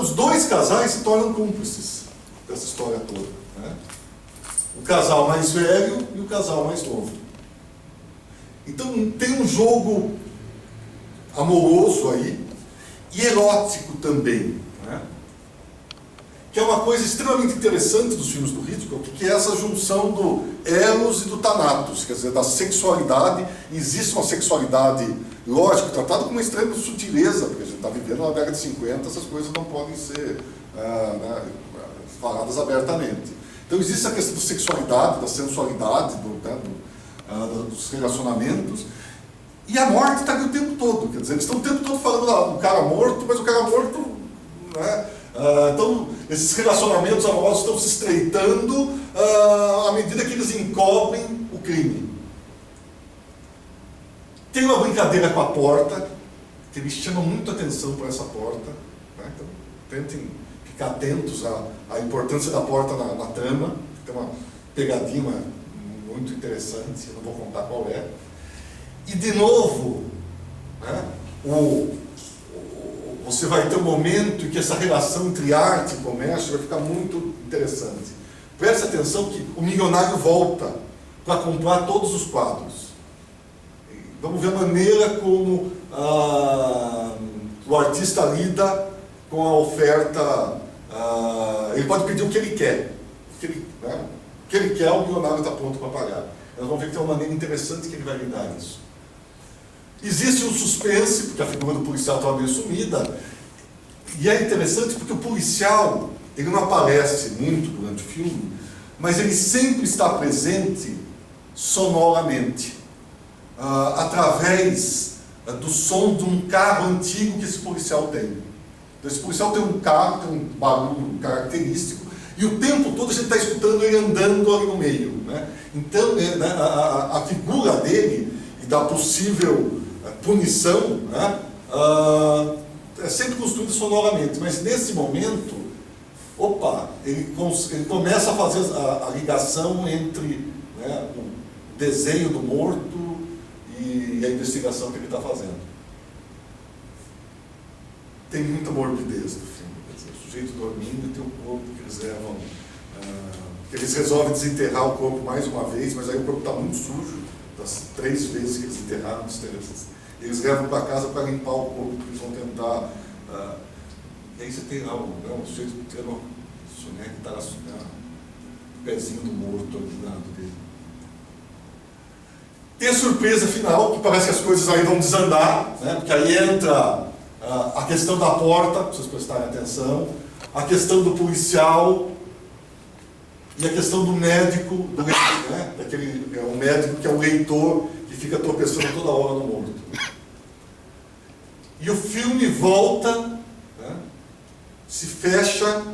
os dois casais se tornam cúmplices dessa história toda, né? O casal mais velho e o casal mais novo. Então tem um jogo amoroso aí, e erótico também, né? Que é uma coisa extremamente interessante dos filmes do Hitchcock, que é essa junção do Eros e do Thanatos, quer dizer, da sexualidade. Existe uma sexualidade, lógico, tratada com uma extrema sutileza, porque a gente está vivendo na década de 50, essas coisas não podem ser faladas abertamente. Então existe a questão da sexualidade, da sensualidade, dos relacionamentos, e a morte está ali o tempo todo, quer dizer, eles estão o tempo todo falando do cara morto, mas o cara morto, né? Então, esses relacionamentos amorosos estão se estreitando à medida que eles encobrem o crime. Tem uma brincadeira com a porta, que eles chamam muito atenção para essa porta, né? Então, tentem ficar atentos à importância da porta na trama. Tem uma pegadinha muito interessante, eu não vou contar qual é. E, de novo, né, você vai ter um momento em que essa relação entre arte e comércio vai ficar muito interessante. Preste atenção que o milionário volta para comprar todos os quadros. Vamos ver a maneira como o artista lida com a oferta. Ele pode pedir o que ele quer. O que ele quer, o milionário está pronto para pagar. Nós vamos ver que tem uma maneira interessante que ele vai lidar isso. Existe um suspense, porque a figura do policial estava meio sumida, e é interessante porque o policial, ele não aparece muito durante o filme, mas ele sempre está presente sonoramente, através do som de um carro antigo que esse policial tem. Então, esse policial tem um carro, tem um barulho característico, e o tempo todo a gente está escutando ele andando ali no meio, né? Então, a figura dele e da possível punição, né, é sempre construída sonoramente, mas nesse momento, ele começa a fazer a ligação entre, né, o desenho do morto e e a investigação que ele está fazendo. Tem muita morbidez no filme, quer dizer, o sujeito dormindo e tem um corpo que eles levam, que eles resolvem desenterrar o corpo mais uma vez, mas aí o corpo está muito sujo, das 3 vezes que eles enterraram, eles levam para casa para limpar o corpo, porque eles vão tentar, e aí você tem lá o sujeito que está o pezinho do morto ali do lado dele. Tem a surpresa final, que parece que as coisas aí vão desandar, né? Porque aí entra a questão da porta, para vocês prestarem atenção, a questão do policial e a questão do médico, né? O médico que é o leitor, que fica tropeçando toda hora no morto. E o filme volta, né? Se fecha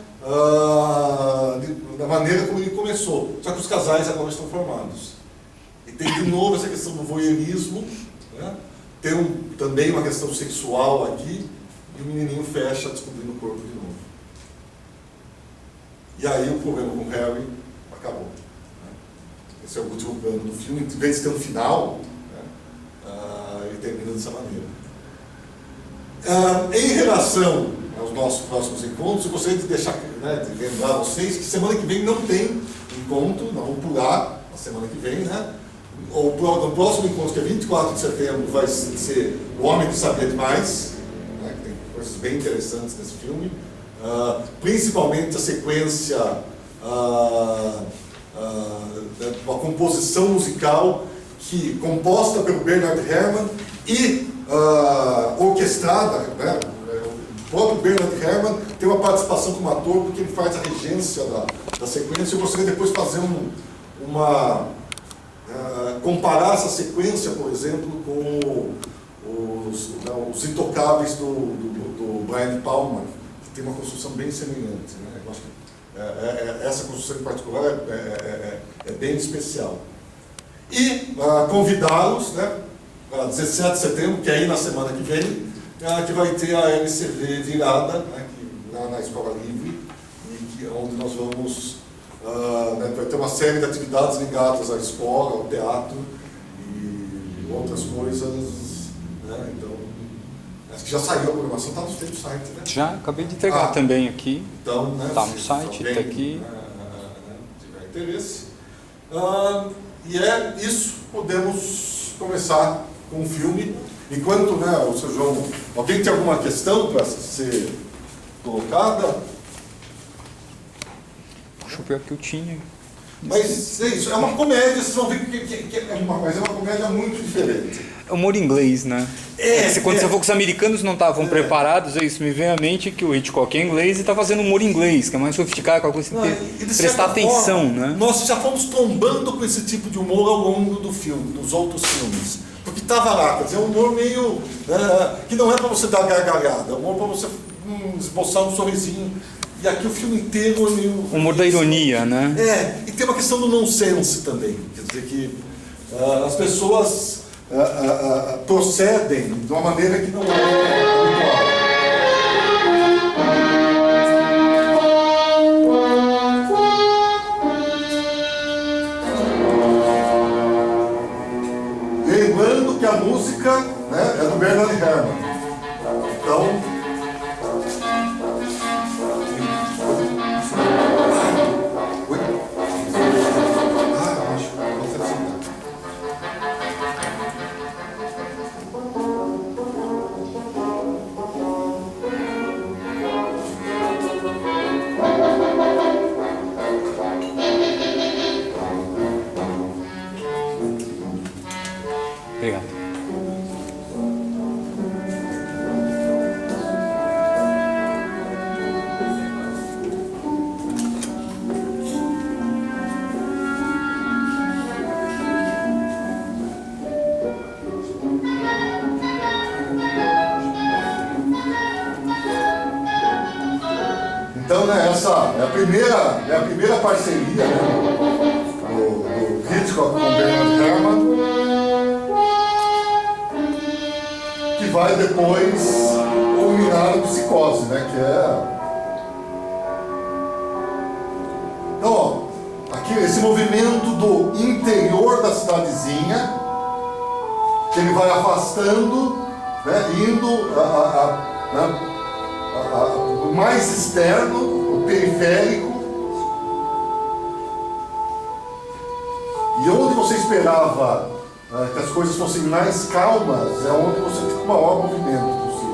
da maneira como ele começou, só que os casais agora estão formados. E tem de novo essa questão do voyeurismo, né? Tem também uma questão sexual aqui, e o menininho fecha descobrindo o corpo de novo. E aí o problema com o Harry acabou. Né? Esse é o último plano do filme, em vez de ter um final, né? Ele termina dessa maneira. Em relação aos nossos próximos encontros, eu gostaria de deixar, né, de lembrar vocês que semana que vem não tem encontro, nós vamos pular a semana que vem, né? O próximo encontro, que é 24 de setembro, vai ser O Homem que Sabia Demais, né, que tem coisas bem interessantes nesse filme, principalmente a sequência, uma composição musical composta pelo Bernard Herrmann e orquestrada, né? O próprio Bernard Herrmann tem uma participação como ator, porque ele faz a regência da sequência. Eu gostaria depois de fazer comparar essa sequência, por exemplo, com os Intocáveis do Brian De Palma, que tem uma construção bem semelhante, né? Eu acho que essa construção em particular é bem especial. E convidá-los, né, para 17 de setembro, que é aí na semana que vem, que vai ter a LCV virada, né, na Escola Livre, onde nós vamos, vai ter uma série de atividades ligadas à escola, ao teatro e outras coisas, né? Então, acho que já saiu a programação, está no site, né? Já, acabei de entregar também aqui. Então, né, está no site, está aqui. Se tiver interesse. E é isso, podemos começar com o filme. Enquanto, né, o Sr. João, alguém tem alguma questão para ser colocada? Deixa eu ver o que eu tinha. Mas é isso, é uma comédia, vocês vão ver mas é uma comédia muito diferente. É humor inglês, né? Quando você for que os americanos não estavam preparados, isso me vem à mente que o Hitchcock é inglês e está fazendo humor inglês, que é mais sofisticado, com a coisa que prestar atenção, né? Nós já fomos tombando com esse tipo de humor ao longo do filme, dos outros filmes. Porque estava lá, quer dizer, um humor meio... que não é para você dar gargalhada, é um humor para você esboçar um sorrisinho. E aqui o filme inteiro é meio... O humor da ironia, né? E tem uma questão do nonsense também. Quer dizer que as pessoas procedem de uma maneira que não é habitual. Lembrando que a música, né, é do Bernard Herrmann. Então... Obrigado. Então, né, essa é a primeira parceria, né, do Hitchcock com o Bernard Herrmann, que vai depois culminar no Psicose, né, que é... Então, ó, aqui esse movimento do interior da cidadezinha, que ele vai afastando, né, indo o mais externo, o periférico, e onde você esperava que as coisas fossem mais calmas, é onde você tem o maior movimento possível.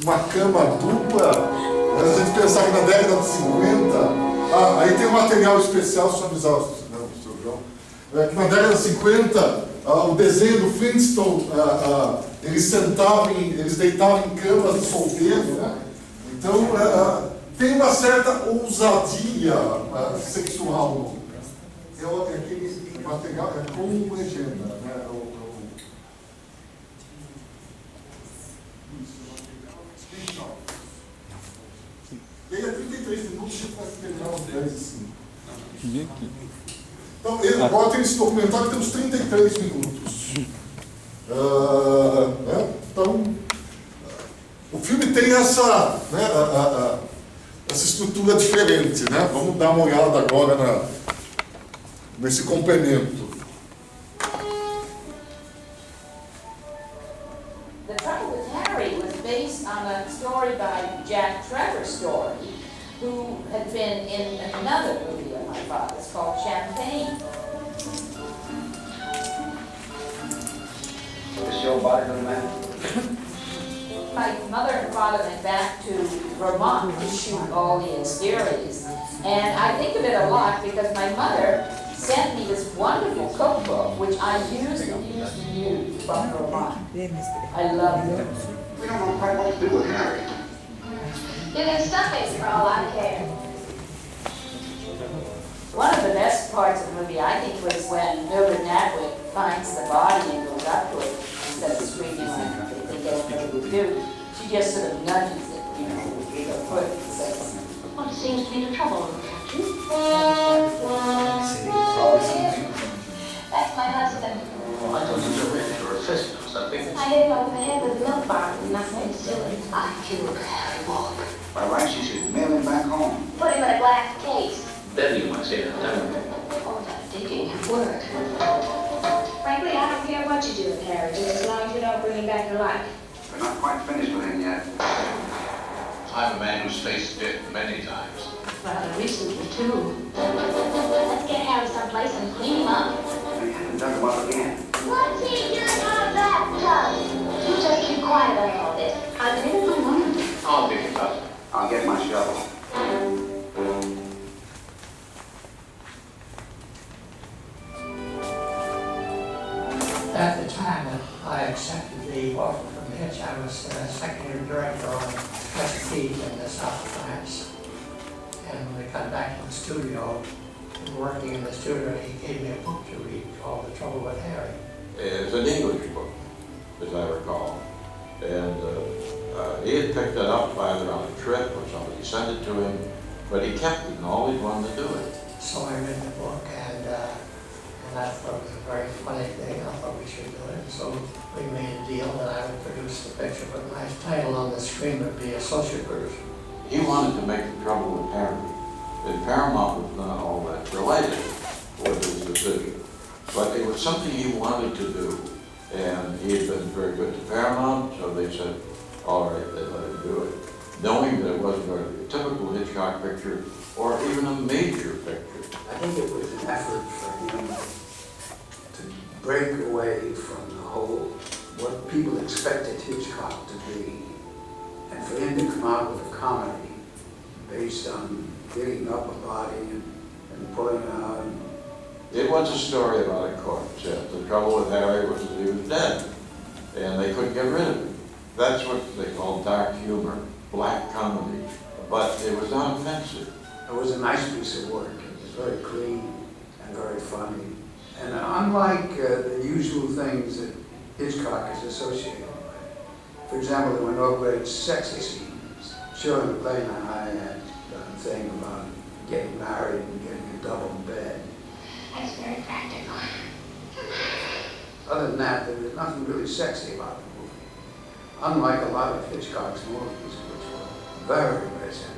Uma cama dupla, a gente pensar que na década de 50, aí tem um material especial, só avisar o Sr. João, que na década de 50, o desenho do Flintstone, eles deitavam em camas de solteiro, né? Então tem uma certa ousadia sexual. É aquele material, é como legenda, né? E aí, a 33 minutos, a gente vai terminar uns 10 e 5. Então, agora tem esse documentário, temos 33 minutos. Então, o filme tem essa estrutura diferente, né? Vamos dar uma olhada agora nesse complemento. The Trouble with Harry was based on a story by Jack Trevor Story, who had been in another movie of my father's called Champagne. Is your body the man? My mother and father went back to Vermont to shoot all the exteriors, and I think of it a lot because my mother sent me this wonderful cookbook, which I used from Vermont. I love it. We don't know quite what to do with Harry. It is Sundays for all I care. One of the best parts of the movie, I think, was when Mildred Natwick finds the body and goes up to it instead of screaming like they think everybody would do. She just sort of nudges it, with her foot and says, Well, it seems to be the trouble, Captain. That's my husband. Well, I thought you were ready for a fist or something. I hit him over the head with a milk bottle and knocked him silly. I killed Harry Walker. By rights, you should mail him back home. Put him in a glass case. Better you might say that, don't you? Oh, that digging at work. Frankly, I don't care what you do with Harry, just as long as you don't bring him back to life. We're not quite finished with him yet. I'm a man who's faced death many times. Rather recently, too. Let's get Harry someplace and clean him up. We haven't dug him up again. What's he doing on a bathtub? You just keep quiet about all this. I've been in my room. I'll dig it up. I'll get my shovel. At the time that I accepted the offer from Hitch, I was secretary director on Chesapeake in the south of France. And when we got back to the studio, and working in the studio, he gave me a book to read called The Trouble with Harry. It's an English book, as I recall. And he had picked it up either on a trip or somebody sent it to him, but he kept it and always wanted to do it. So I read the book, and and I thought it was a very funny thing. I thought we should do it. So we made a deal that I would produce the picture, but my title on the screen would be Associate Producer. He wanted to make The Trouble with Harry, and Paramount was not all that delighted with his decision. But it was something he wanted to do, and he had been very good to Paramount, so they said, all right, they let him do it, knowing that it wasn't going to be a typical Hitchcock picture or even a major picture. I think it was an effort for him to break away from the whole, what people expected Hitchcock to be, and for him to come out with a comedy based on digging up a body and pulling it out. It was a story about a corpse, yes. The trouble with Harry was that he was dead, and they couldn't get rid of him. That's what they call dark humor, black comedy, but it was not offensive. It was a nice piece of work. It was very clean and very funny. And unlike the usual things that Hitchcock is associated with, for example, there were no great sexy scenes. Shirley MacLaine and I had done a thing about getting married and getting a double bed. That's very practical. Other than that, there was nothing really sexy about the movie. Unlike a lot of Hitchcock's movies, which were very, very sexy.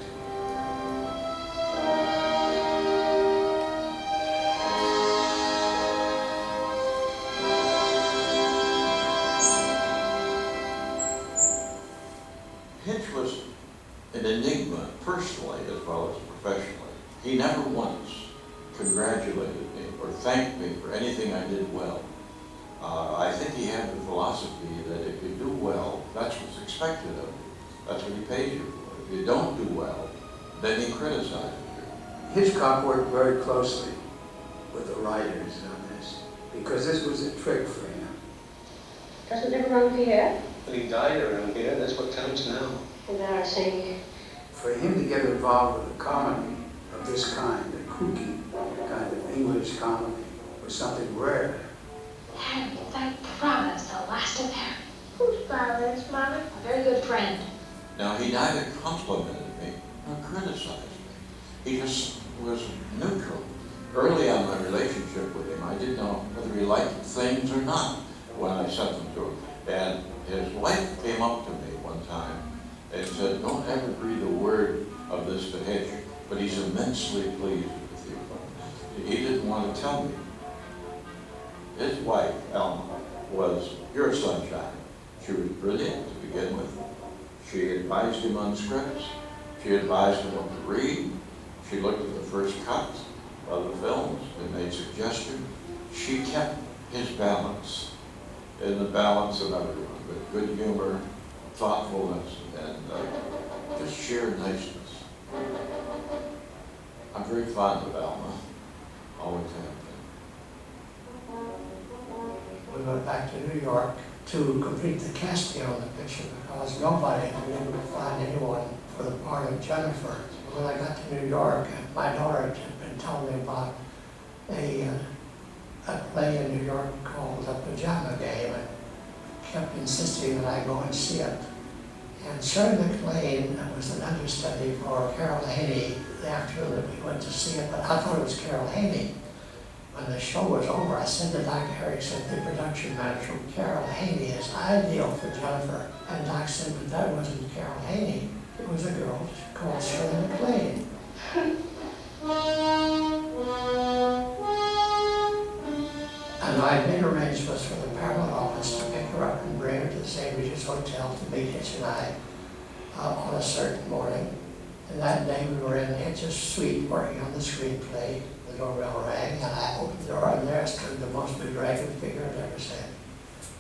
Hitch was an enigma, personally as well as professionally. He never once congratulated me or thanked me for anything I did well. I think he had the philosophy that if you do well, that's what's expected of you. That's what he pays you for. If you don't do well, then he criticizes you. Hitchcock worked very closely with the writers on this, because this was a trick for him. Doesn't live around here? But he died around here, that's what counts now. Embarrassing. For him to get involved with a comedy of this kind, a kooky kind of English comedy, was something rare. Harry, thank Providence, the last of Harry. Whose Providence, Mother? A very good friend. Now, he neither complimented me nor criticized me. He just was neutral. Early on in my relationship with him, I didn't know whether he liked things or not when I sent them to him. And his wife came up to me one time and said, don't ever breathe a word of this to Hitch, but he's immensely pleased with you. He didn't want to tell me. His wife, Alma, was pure sunshine. She was brilliant to begin with. She advised him on scripts. She advised him what to read. She looked at the first cut of the films and made suggestions. She kept his balance, in the balance of everyone, with good humor, thoughtfulness, and just sheer niceness. I'm very fond of Alma. Always have been. We went back to New York to complete the casting on the picture because nobody could ever find anyone for the part of Jennifer. When I got to New York, my daughter had been telling me about a play in New York called The Pajama Game and kept insisting that I go and see it. And Shirley MacLaine was an understudy for Carol Haney the afternoon that we went to see it, but I thought it was Carol Haney. When the show was over, I said to Dr. Erickson, the production manager, Carol Haney is ideal for Jennifer. And Doc said, but that wasn't Carol Haney. It was a girl called Shirley MacLaine. And I made arrangements for the Paramount office to pick her up and bring her to the St. Regis Hotel to meet Hitch and I on a certain morning. And that day we were in Hitch's suite working on the screenplay. The doorbell rang, and I opened the door, and there stood the most bedraggled figure I'd ever seen.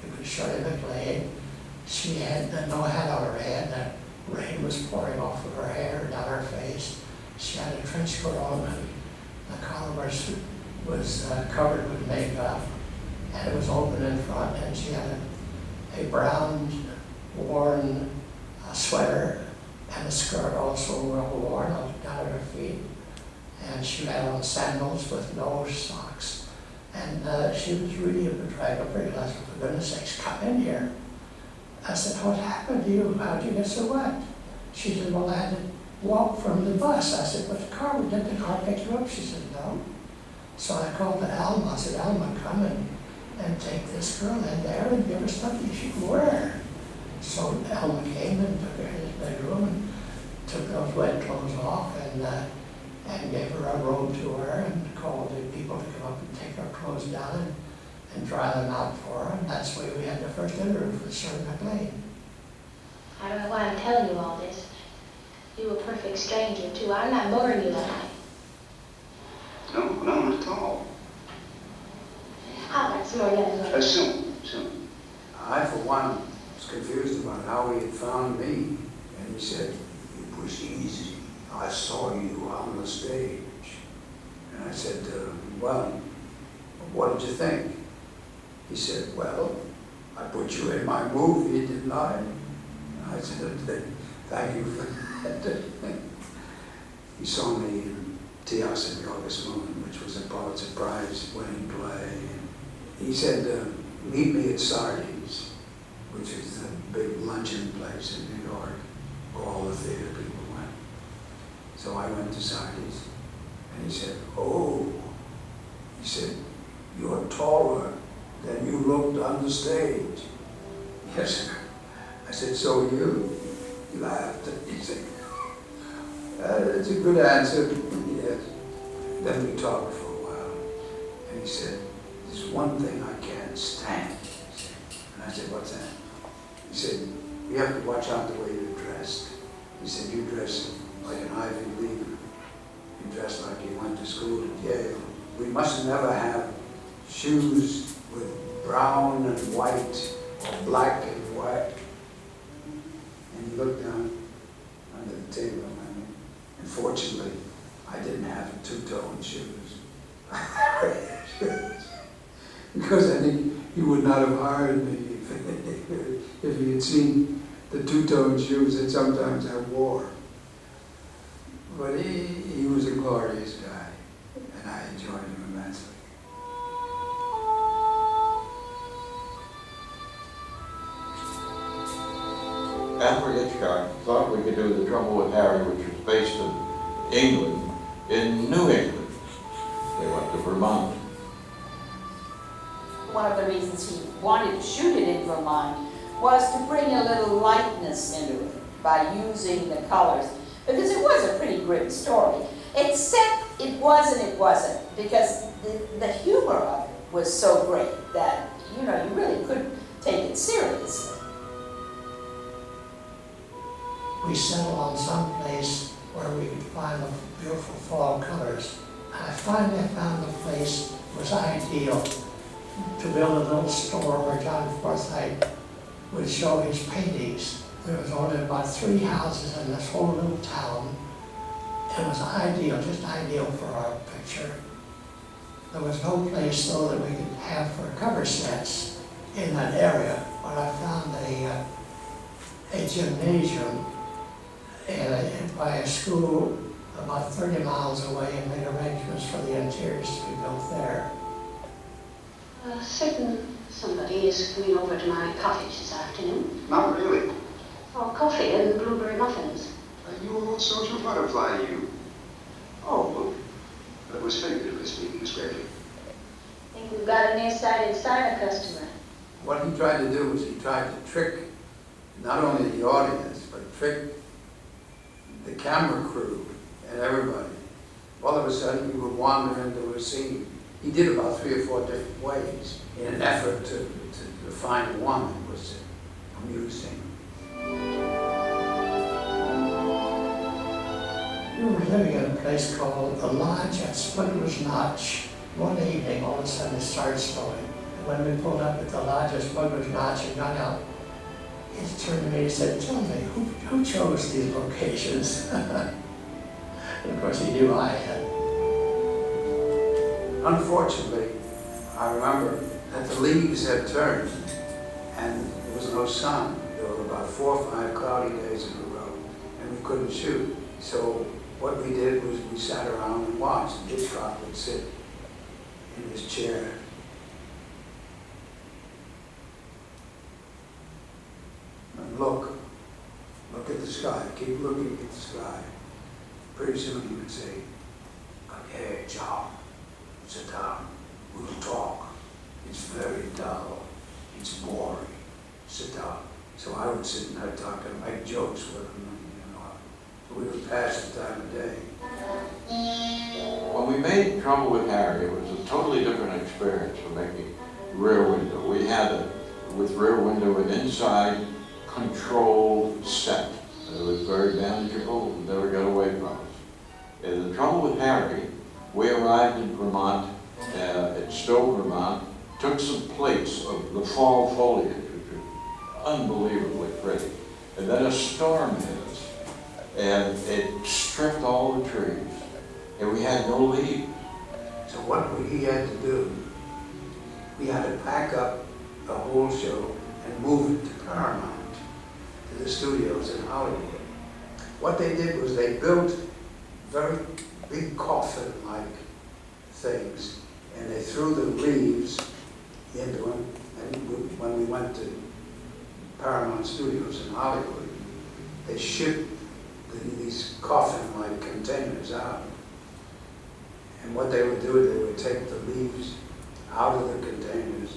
It was Shirley MacLaine. She had no hat on her head. The rain was pouring off of her hair, down her face. She had a trench coat on, and the collar was covered with makeup, and it was open in front, and she had a brown, worn sweater and a skirt also well worn down at her feet. And she had on sandals with no socks. And she was really a bedraggled figure. I said, for goodness sakes, come in here. I said, what happened to you? How'd you get so wet? She said, well, I had to walk from the bus. I said, but the car, didn't the car pick you up? She said, no. So I called to Alma. I said, Alma, come and take this girl in there and give her something she could wear. So Alma came and took her in his bedroom and took those wet clothes off and gave her a robe to her and called the people to come up and take her clothes down and dry them out for her. And that's the way we had the first interview with Shirley MacLaine. I don't know why I'm telling you all this. You a perfect stranger, too. I'm not boring you, am I? No, not at all. How about some more lemon? Soon. I, for one, was confused about how he had found me. And he said, it was easy. I saw you on the stage. And I said, well, what did you think? He said, well, I put you in my movie, didn't I? And I said, thank you for that. He saw me in Tias and the August Moon, which was a Pulitzer Prize winning play. And he said, meet me at Sardi's, which is the big luncheon place in New York, where all the theater people went. So I went to Sardi's, and he said, oh, he said, you're taller than you looked on the stage. Yes, sir. I said, so are you? He laughed, and he said, that's a good answer, yes. Then we talked for a while, and he said, there's one thing I can't stand. And I said, what's that? He said, you have to watch out the way you're dressed. He said, you dress like an Ivy Leaguer. You dress like you went to school at Yale. We must never have shoes with brown and white or black and white. And he looked down under the table, and fortunately, I didn't have two-tone shoes. Because I think he would not have hired me if he had seen the two-tone shoes that sometimes I wore. But he was a glorious guy, and I enjoyed him immensely. Alfred Hitchcock thought we could do The Trouble with Harry, which was based in England, in New England. They went to Vermont. One of the reasons he wanted to shoot it in Vermont was to bring a little lightness into it by using the colors. Because it was a pretty grim story, except it was and it wasn't, because the humor of it was so great that, you know, you really couldn't take it seriously. We settled on some place where we could find the beautiful fall colors. I finally found a place that was ideal to build a little store where John Forsythe would show his paintings. There was only about 3 houses in this whole little town. It was ideal, just ideal for our picture. There was no place though that we could have for cover sets in that area, but I found a gymnasium by a school about 30 miles away and made arrangements for the interiors to be built there. A certain somebody is coming over to my cottage this afternoon. Not really. Oh, coffee and blueberry muffins. You old social butterfly, you. Oh, look. That was figuratively speaking, Miss Gregory. I think we've got a nearsighted Santa customer. What he tried to do was he tried to trick not only the audience, but trick the camera crew and everybody. All of a sudden, we would wander into a scene. He did about 3 or 4 different ways in an effort to find one that was amusing. We were living in a place called the Lodge at Smuggler's Notch. One evening, all of a sudden it started snowing. And when we pulled up at the Lodge at Smuggler's Notch and got out, he turned to me and said, tell me, who chose these locations? And of course he knew I had. Unfortunately, I remember that the leaves had turned and there was no sun. There were about 4 or 5 cloudy days in a row and we couldn't shoot. So what we did was we sat around and watched. And Hitchcock would sit in his chair. And look at the sky, keep looking at the sky. Pretty soon he would say, "Okay, John, sit down, we'll talk. It's very dull, it's boring, sit down. So I would sit and I'd talk and make jokes with him, you know. So we would pass the time of day. When we made Trouble with Harry, it was a totally different experience from making Rear Window. We had, with Rear Window, an inside controlled set. It was very manageable, and never got away from us. In The Trouble with Harry, we arrived in Vermont, at Stowe, Vermont, took some plates of the fall foliage, which was unbelievably pretty. And then a storm hit us, and it stripped all the trees, and we had no leaves. So what he had to do, we had to pack up the whole show and move it to Paramount, to the studios in Hollywood. What they did was they built very big coffin-like things, and they threw the leaves into them. And when we went to Paramount Studios in Hollywood, they shipped these coffin-like containers out. And what they would do, they would take the leaves out of the containers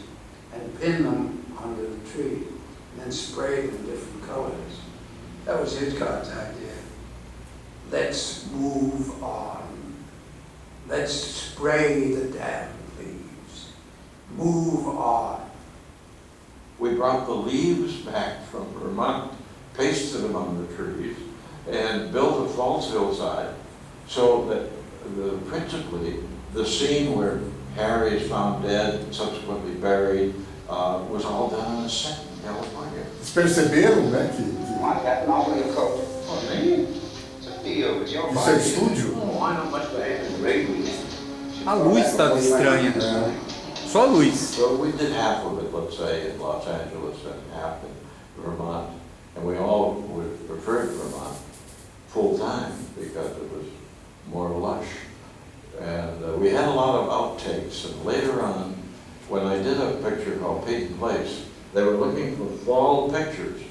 and pin them onto the tree, and then spray them different colors. That was Hitchcock's idea. Let's move on. Let's spray the damn leaves. Move on. We brought the leaves back from Vermont, pasted them on the trees, and built a false hillside so that principally the scene where Harry is found dead and subsequently buried was all done on a set in California. Eles perceberam, né, que Want that novel in your coat? Oh, me? It's a deal. It's your isso é estúdio. Oh, I know much better than Wrigley. A luz estava estranha. Só a luz. So we did half of it, let's say, in Los Angeles and half in Vermont. And we all would prefer Vermont full-time because it was more lush. And we had a lot of outtakes. And later on, when I did a picture called Peyton Place, they were looking for fall pictures.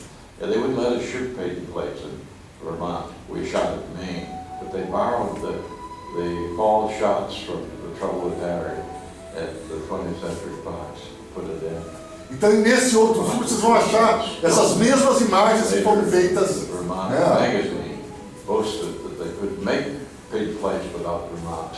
And they wouldn't let us shoot Peyton Place in Vermont. We shot at Maine. But they borrowed the fall shots from The Trouble with Harry at the 20th Century Fox, put it in. Então, nesse outro filme, vocês vão achar essas mesmas imagens que foram feitas. The Vermont magazine boasted that they could make Peyton Place without Vermont.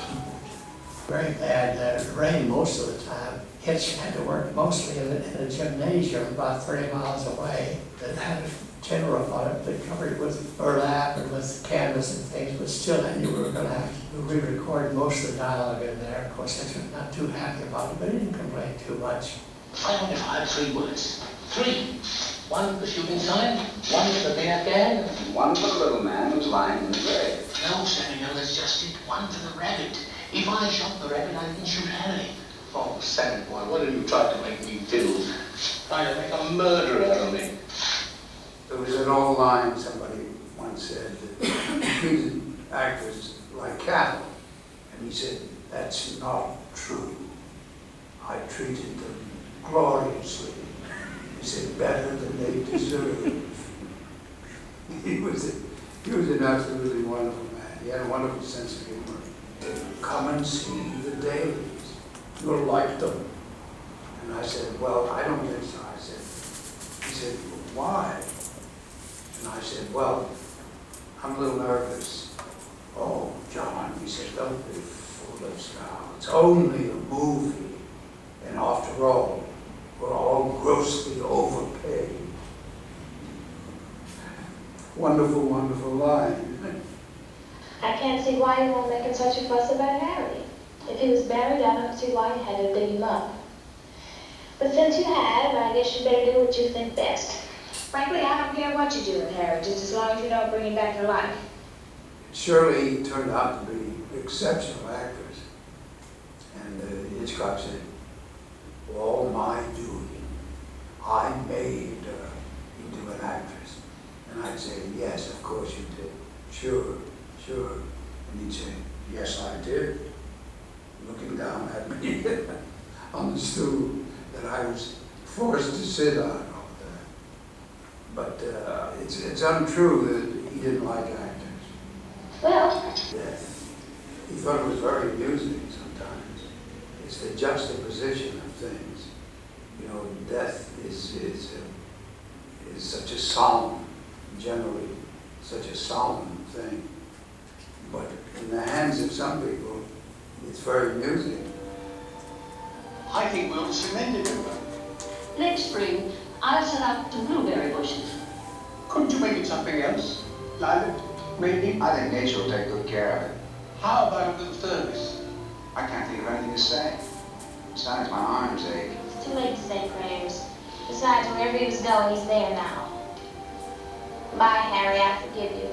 Very bad. It rained most of the time. Hitch had to work mostly in a gymnasium about 30 miles away that had a tin roof on it that covered with burlap and with canvas and things, but still then you were going to have to re-record most of the dialogue in there. Of course, I was not too happy about it, but he didn't complain too much. I only had 3 bullets. 3. One for the shooting sign, one for the bear gag. One for the little man who's lying in the grave. No, Samuel, that's just it. One for the rabbit. If I shot the rabbit, I can shoot Harry. Oh, Sammy boy, what have you tried to make me do? Trying to make a murderer out of me. There was an old line somebody once said that he treated actors like cattle. And he said, that's not true. I treated them gloriously. He said, better than they deserve. He was an absolutely wonderful man. He had a wonderful sense of humor. Come and see the dailies. You'll like them. And I said, well, I don't think so. He said, why? And I said, well, I'm a little nervous. Oh, John, he said, don't be foolish now. It's only a movie. And after all, we're all grossly overpaid. Wonderful, wonderful line. I can't see why you weren't making such a fuss about Harry. If he was buried, I don't see why you had to dig him up. But since you have, I guess you better do what you think best. Frankly, I don't care what you do with Harry, just as long as you don't bring him back to life. Shirley turned out to be exceptional actors. And Hitchcock said, all my doing, I made into an actress. And I'd say, yes, of course you did. Sure, sure. And he'd say, yes, I did. Looking down at me on the stool that I was forced to sit on. But it's untrue that he didn't like actors. Well, Yeah. He thought it was very amusing sometimes. It's the juxtaposition of things. You know, death is such a solemn, generally such a solemn thing. But in the hands of some people, it's very amusing. I think we'll cement it over. Next spring, I'll set up some blueberry bushes. Couldn't you make it something else? Lilac, maybe? I think nature will take good care of it. How about a little service? I can't think of anything to say. Besides, my arms ache. It's too late to say prayers. Besides, wherever he was going, he's there now. Bye, Harry, I forgive you.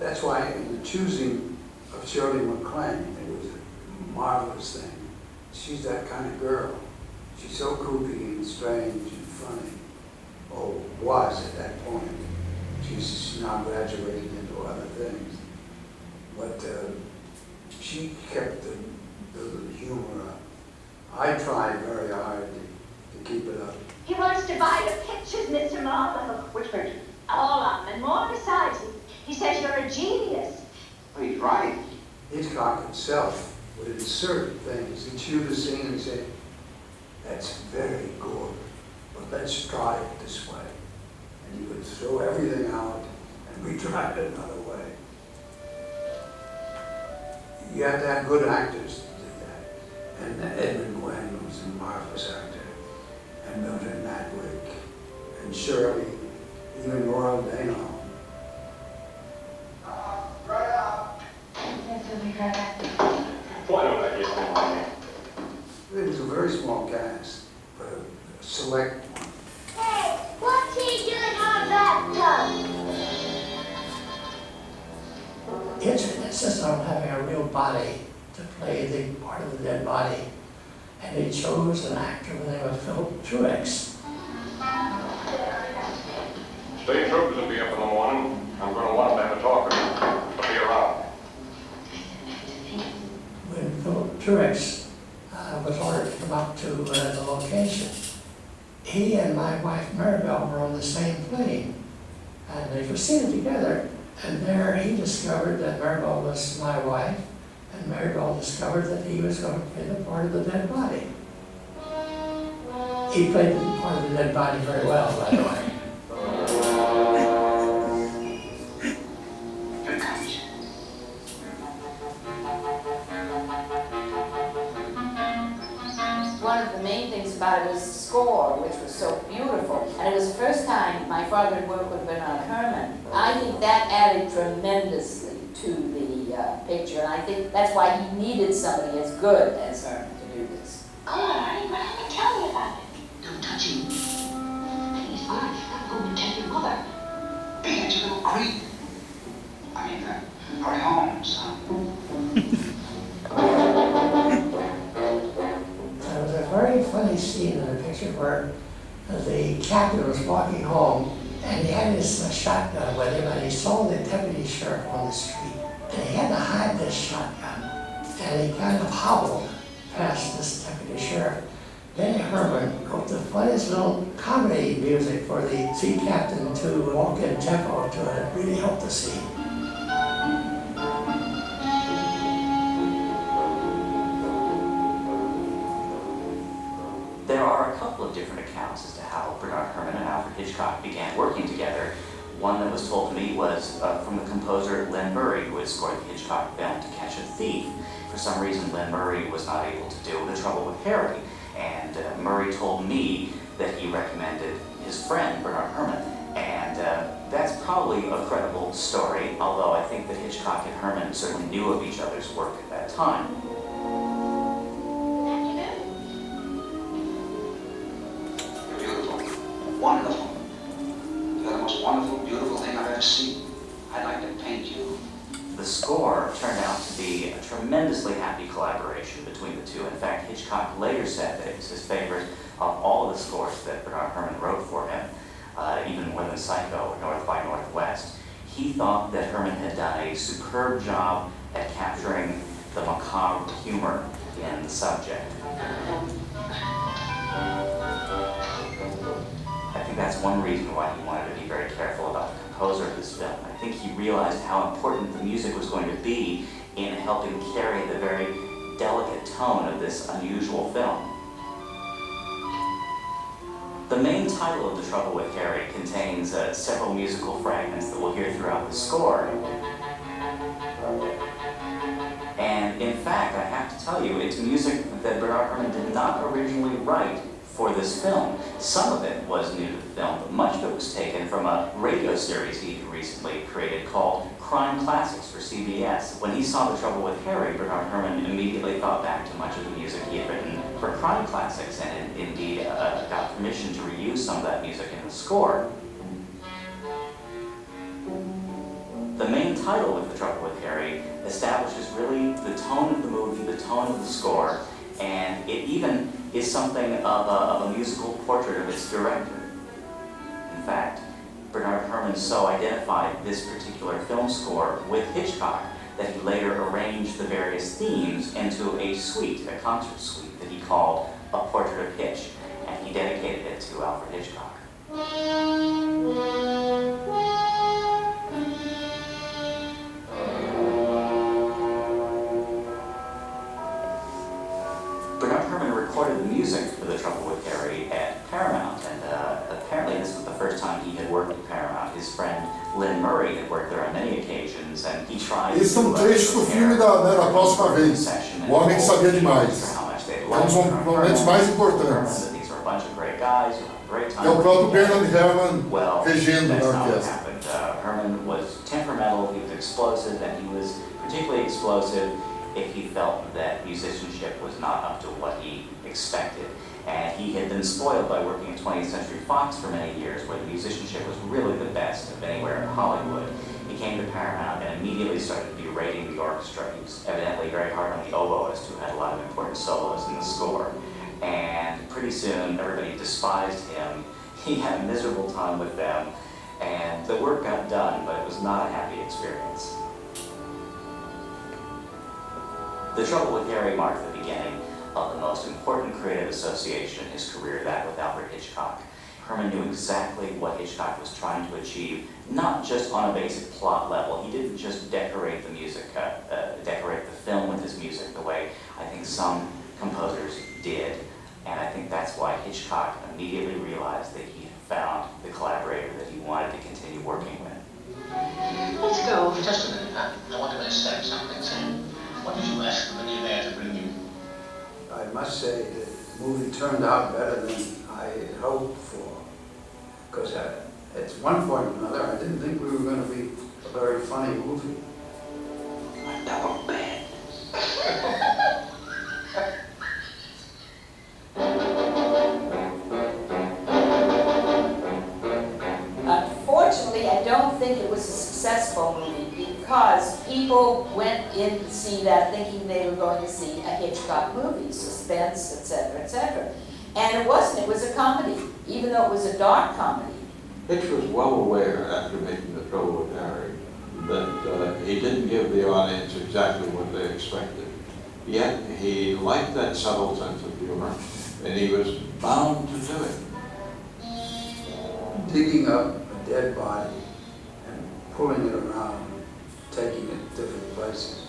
That's why in the choosing of Shirley MacLaine, it was a marvelous thing. She's that kind of girl. She's so kooky and strange and funny. Or was at that point. She's now graduated into other things. But she kept the humor up. I tried very hard to keep it up. He wants to buy the pictures, Mr. Marlowe. Which picture? All of them, and more besides. He says you're a genius. Well, he's right. Hitchcock himself would insert things. He'd shoot a scene and say, "That's very good, but let's try it this way." And he would throw everything out and retry it another way. You have to have good actors to do that. And Edmund Gwenn was a marvelous actor. And Mildred Natwick. And Shirley. Even Laurel Dano. Why don't I get them on there? It was a very small cast, but a select one. Hey, what's he doing on that tub? Hitch insisted on having a real body to play the part of the dead body, and he chose an actor by the name of Philip Truex. State troopers will be up in the morning. I'm going to want them to have a talk with them. They'll be around. When Philip Truex was ordered to come up to the location, he and my wife Maribel were on the same plane, and they were seated together. And there he discovered that Maribel was my wife, and Maribel discovered that he was going to play the part of the dead body. He played the part of the dead body very well, by the way. Here it comes. One of the main things about it was the score, which was so beautiful. And it was the first time my father had worked with Bernard Herrmann. I think that added tremendously to the picture, and I think that's why he needed somebody as good as Herrmann to do this. Come on, Arnie, what happened? Tell me about it. Don't touch him. He's fine. I'm going to tell your mother. Hey, it's a little creep. I mean, hurry home, son. There was a very funny scene in the picture where the captain was walking home and he had his shotgun with him and he saw the deputy sheriff on the street. And he had to hide this shotgun. And he kind of hobbled past this deputy sheriff. Benny Herrmann wrote the funniest little comedy music for the sea captain to walk in tempo to it. It really helped the scene. There are a couple of different accounts as to how Bernard Herrmann and Alfred Hitchcock began working together. One that was told to me was from the composer Len Murray, who had scored the Hitchcock film To Catch a Thief. For some reason, Len Murray was not able to deal with the trouble with Harry, and Murray told me that he recommended his friend Bernard Herrmann, and that's probably a credible story, although I think that Hitchcock and Herrmann certainly knew of each other's work at that time. Wonderful. You're the most wonderful, beautiful thing I've ever seen. I'd like to paint you. The score turned out to be a tremendously happy collaboration between the two. In fact, Hitchcock later said that it was his favorite of all of the scores that Bernard Herrmann wrote for him, even more than Psycho or North by Northwest. He thought that Herrmann had done a superb job at capturing the macabre humor in the subject. I think that's one reason why he wanted to be very careful about the composer of this film. I think he realized how important the music was going to be in helping carry the very delicate tone of this unusual film. The main title of The Trouble with Harry contains several musical fragments that we'll hear throughout the score. And in fact, I have to tell you, it's music that Bernard Herrmann did not originally write for this film. Some of it was new to the film, but much of it was taken from a radio series he recently created called Crime Classics for CBS. When he saw The Trouble with Harry, Bernard Herrmann immediately thought back to much of the music he had written for Crime Classics, and indeed got permission to reuse some of that music in the score. The main title of The Trouble with Harry establishes really the tone of the movie, the tone of the score, and it even is something of a musical portrait of its director. In fact, Bernard Herrmann so identified this particular film score with Hitchcock that he later arranged the various themes into a suite, a concert suite that he called A Portrait of Hitch, and he dedicated it to Alfred Hitchcock. Bernard Herrmann recorded the music for The Trouble with Harry at Paramount, and apparently this was the first time he had worked at Paramount. His friend Lynn Murray had worked there on many occasions, and he tried Esses são trechos do filme da próxima vez. O Homem que Sabia Demais. É um dos momentos mais importantes. These were a bunch of great guys who had a great time. É o próprio Bernard Herrmann regendo That's na not what orquestra. happened. Herrmann was temperamental, he was explosive, and he was particularly explosive if he felt that musicianship was not up to what he expected. And he had been spoiled by working at 20th Century Fox for many years, where the musicianship was really the best of anywhere in Hollywood. He came to Paramount and immediately started berating the orchestra. He was evidently very hard on the oboist, who had a lot of important solos in the score. And pretty soon, everybody despised him. He had a miserable time with them, and the work got done, but it was not a happy experience. The Trouble with Harry marked the beginning of the most important creative association in his career, that with Alfred Hitchcock. Herrmann knew exactly what Hitchcock was trying to achieve, not just on a basic plot level. He didn't just decorate the music, decorate the film with his music the way I think some composers did. And I think that's why Hitchcock immediately realized that he had found the collaborator that he wanted to continue working with. Let's go. Just a minute, I want to understand something, Sam. What did you ask the man there to bring you? I must say that the movie turned out better than I had hoped for. Because at one point or another, I didn't think we were going to be a very funny movie. A double bed. Unfortunately, I don't think it was a successful movie because people went in to see that thinking they were going to see a Hitchcock movie, suspense, etc., etc. And it wasn't. It was a comedy, even though it was a dark comedy. Hitch was well aware, after making The Trouble with Harry, that he didn't give the audience exactly what they expected. Yet he liked that subtle sense of humor, and he was bound to do it. Digging up a dead body and pulling it around, taking it to different places,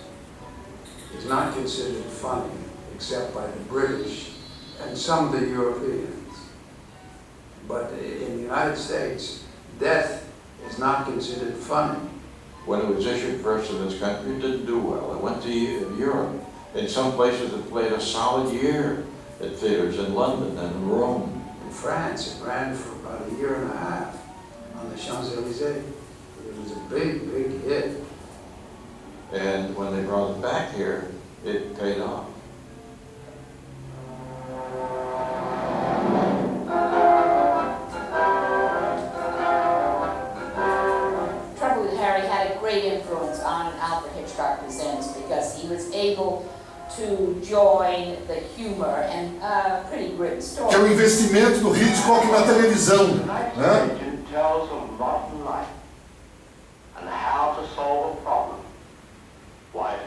is not considered funny except by the British and some of the Europeans. But in the United States, death is not considered funny. When it was issued first in this country, it didn't do well. It went to Europe. In some places, it played a solid year at theaters in London and in Rome. In France, it ran for about a year and a half on the Champs-Élysées. It was a big, big hit. And when they brought it back here, it paid off. Trouble with Harry had a great influence on Alfred Hitchcock Presents because he was able to join the humor and pretty grim story. Que é o investimento do Hitchcock na televisão, né? Tells of modern life and how to solve a problem. Wife.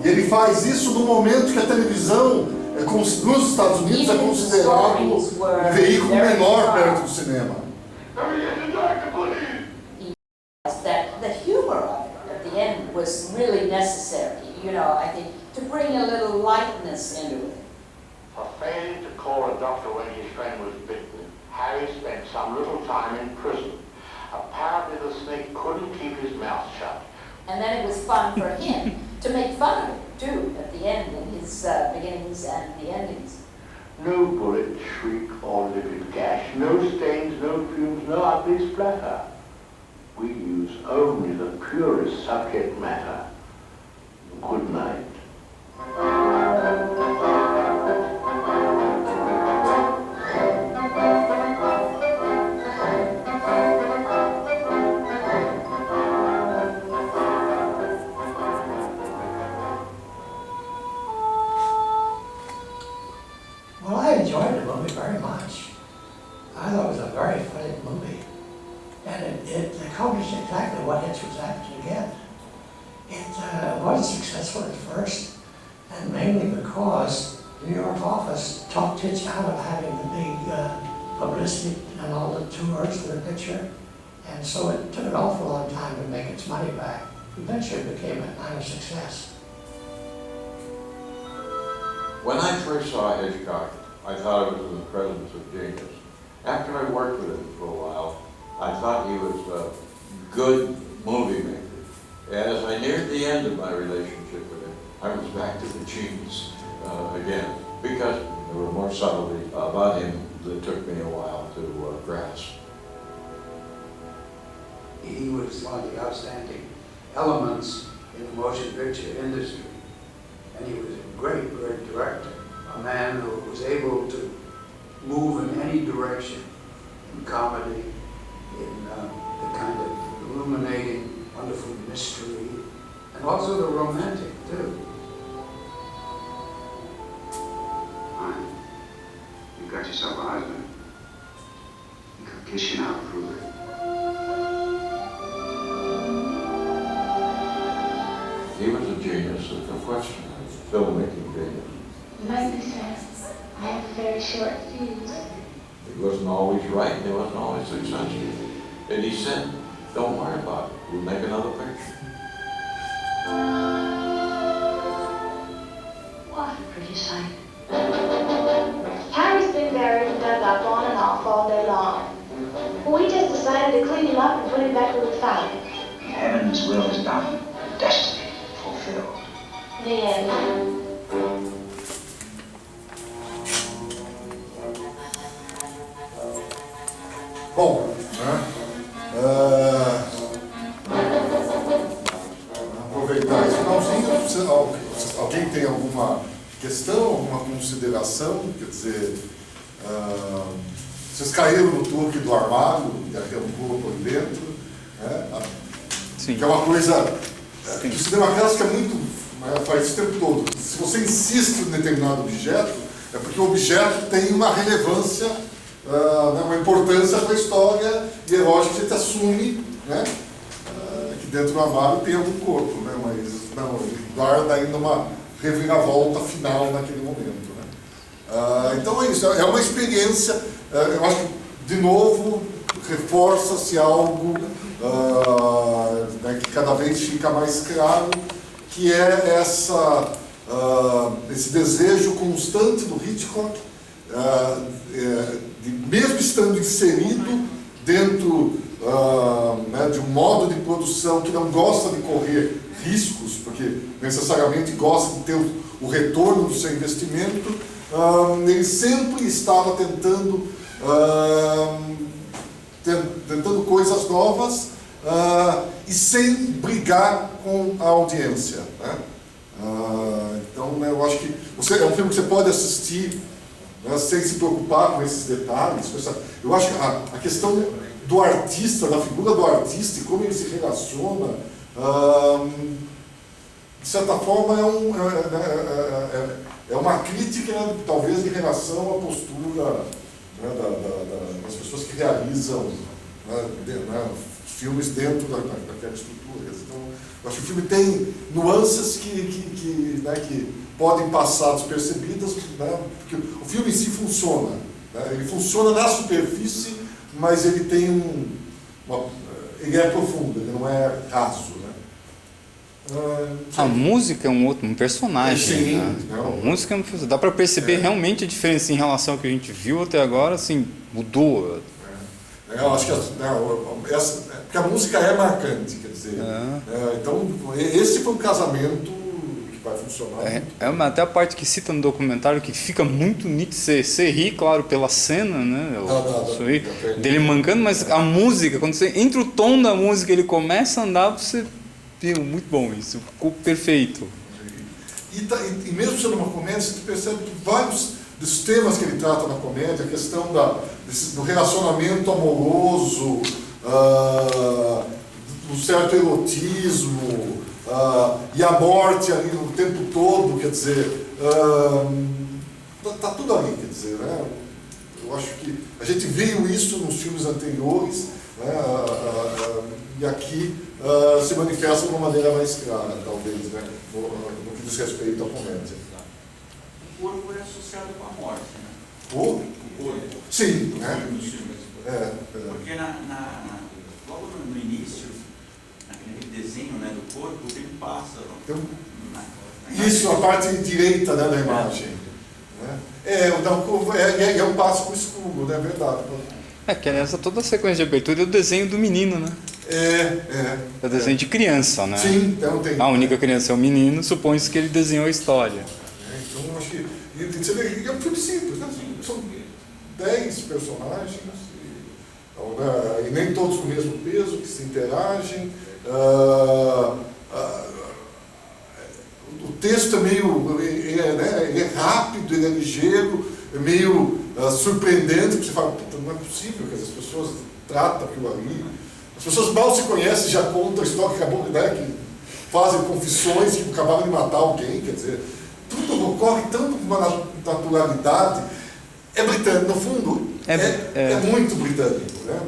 E ele faz isso no momento que a televisão nos Estados Unidos é considerado um veículo menor perto do cinema. That the humor of it at the end was really necessary. you know, I think, to bring a little lightness into it. For failing to call a doctor when his friend was bitten, Harry spent some little time in prison. Apparently the snake couldn't keep his mouth shut. And then it was fun for him to make fun of it, too, at the end, in his beginnings and the endings. No bullet, shriek, or livid gash, no stains, no fumes, no ugly splatter. We use only the purest subject matter. Good night. Well, I enjoyed the movie very much. I thought it was a very funny movie. And it accomplished exactly what Hitch was after to get. It wasn't successful at first, and mainly because the New York office talked Hitch out of having the big publicity and all the tours for the picture. And so it took an awful long time to make its money back. Eventually it became a minor success. When I first saw Hitchcock, I thought it was in the presence of genius. After I worked with him for a while, I thought he was a good movie maker. As I neared the end of my relationship with him, I was back to the genius again, because there were more subtleties about him that took me a while to grasp. He was one of the outstanding elements in the motion picture industry. And he was a great, great director. A man who was able to move in any direction, in comedy, in the kind of illuminating, wonderful mystery, and also the romantic, too. Fine. You've got yourself a husband. He could kiss you now to prove it. He was a genius, no question, a filmmaking genius. Like I said, I have a very short fuse. He wasn't always right, and he wasn't always successful. And he said, don't worry about it, we'll make another picture. What a pretty sight. Harry's been buried and dug up on and off all day long. We just decided to clean him up and put him back where we found him. Heaven's will is done, destiny fulfilled. The end. Bom, né? Aproveitar esse finalzinho, alguém tem alguma questão, alguma consideração? Quer dizer, vocês caíram no truque do armário e arrancou por dentro, né? Sim. Que é uma coisa que o cinema clássico é muito, faz isso o tempo todo. Se você insiste em determinado objeto, é porque o objeto tem uma relevância, uma importância para a história, e é lógico que a gente assume, né, que dentro do armário tem algum corpo, né, mas não, ele guarda ainda uma reviravolta final naquele momento. Né. Então é isso, é uma experiência, eu acho que, de novo, reforça-se algo né, que cada vez fica mais claro, que é esse desejo constante do Hitchcock, mesmo estando inserido dentro né, de um modo de produção que não gosta de correr riscos, porque necessariamente gosta de ter o retorno do seu investimento, ele sempre estava tentando coisas novas e sem brigar com a audiência. Né? Então, né, eu acho que é um filme que você pode assistir, né, sem se preocupar com esses detalhes. Eu acho que a questão do artista, da figura do artista e como ele se relaciona, de certa forma é uma crítica, né, talvez, em relação à postura, né, das pessoas que realizam, né, filmes dentro daquela estrutura. Então, eu acho que o filme tem nuances que podem passar despercebidas, né, porque o filme em si funciona. Né, ele funciona na superfície, mas ele tem ele é profundo, ele não é raso. Né. A música é um personagem. Sim, né? não. A música é um personagem. Dá para perceber realmente a diferença em relação ao que a gente viu até agora, assim, mudou. Eu acho que porque a música é marcante, quer dizer. Então, esse foi um casamento que vai funcionar. Até a parte que cita no documentário, que fica muito nítido, você ri, claro, pela cena, né? Dele mancando, mas a música, quando você entra o tom da música, ele começa a andar, você viu, muito bom isso, ficou perfeito. E mesmo sendo uma comédia, você percebe que vários dos temas que ele trata na comédia, a questão do relacionamento amoroso, do certo erotismo, e a morte ali o tempo todo, quer dizer, tá tudo ali, quer dizer, né? Eu acho que a gente viu isso nos filmes anteriores, né? E aqui se manifesta de uma maneira mais clara, talvez, né? No que diz respeito à comédia. O corpo é associado com a morte, né? O corpo. Sim, né? Porque logo no início, naquele desenho, né, do corpo, tem um pássaro. Isso, a parte direita, né, da imagem. É um pássaro escuro, né? É verdade. Que essa toda a sequência de abertura é o desenho do menino, né? É o desenho de criança, né? Sim, então tem. A única criança é o menino, supõe-se que ele desenhou a história. Então, acho que é um filme simples, né? São 10 personagens, e nem todos com o mesmo peso, que se interagem. O texto é meio. Ele é rápido, ele é ligeiro, é meio surpreendente, porque você fala, não é possível que as pessoas tratam aquilo ali. As pessoas mal se conhecem, já contam a história que acabou, né, que fazem confissões que acabaram de matar alguém, quer dizer, tudo ocorre tanto com uma naturalidade. É britânico, no fundo, é muito britânico, né?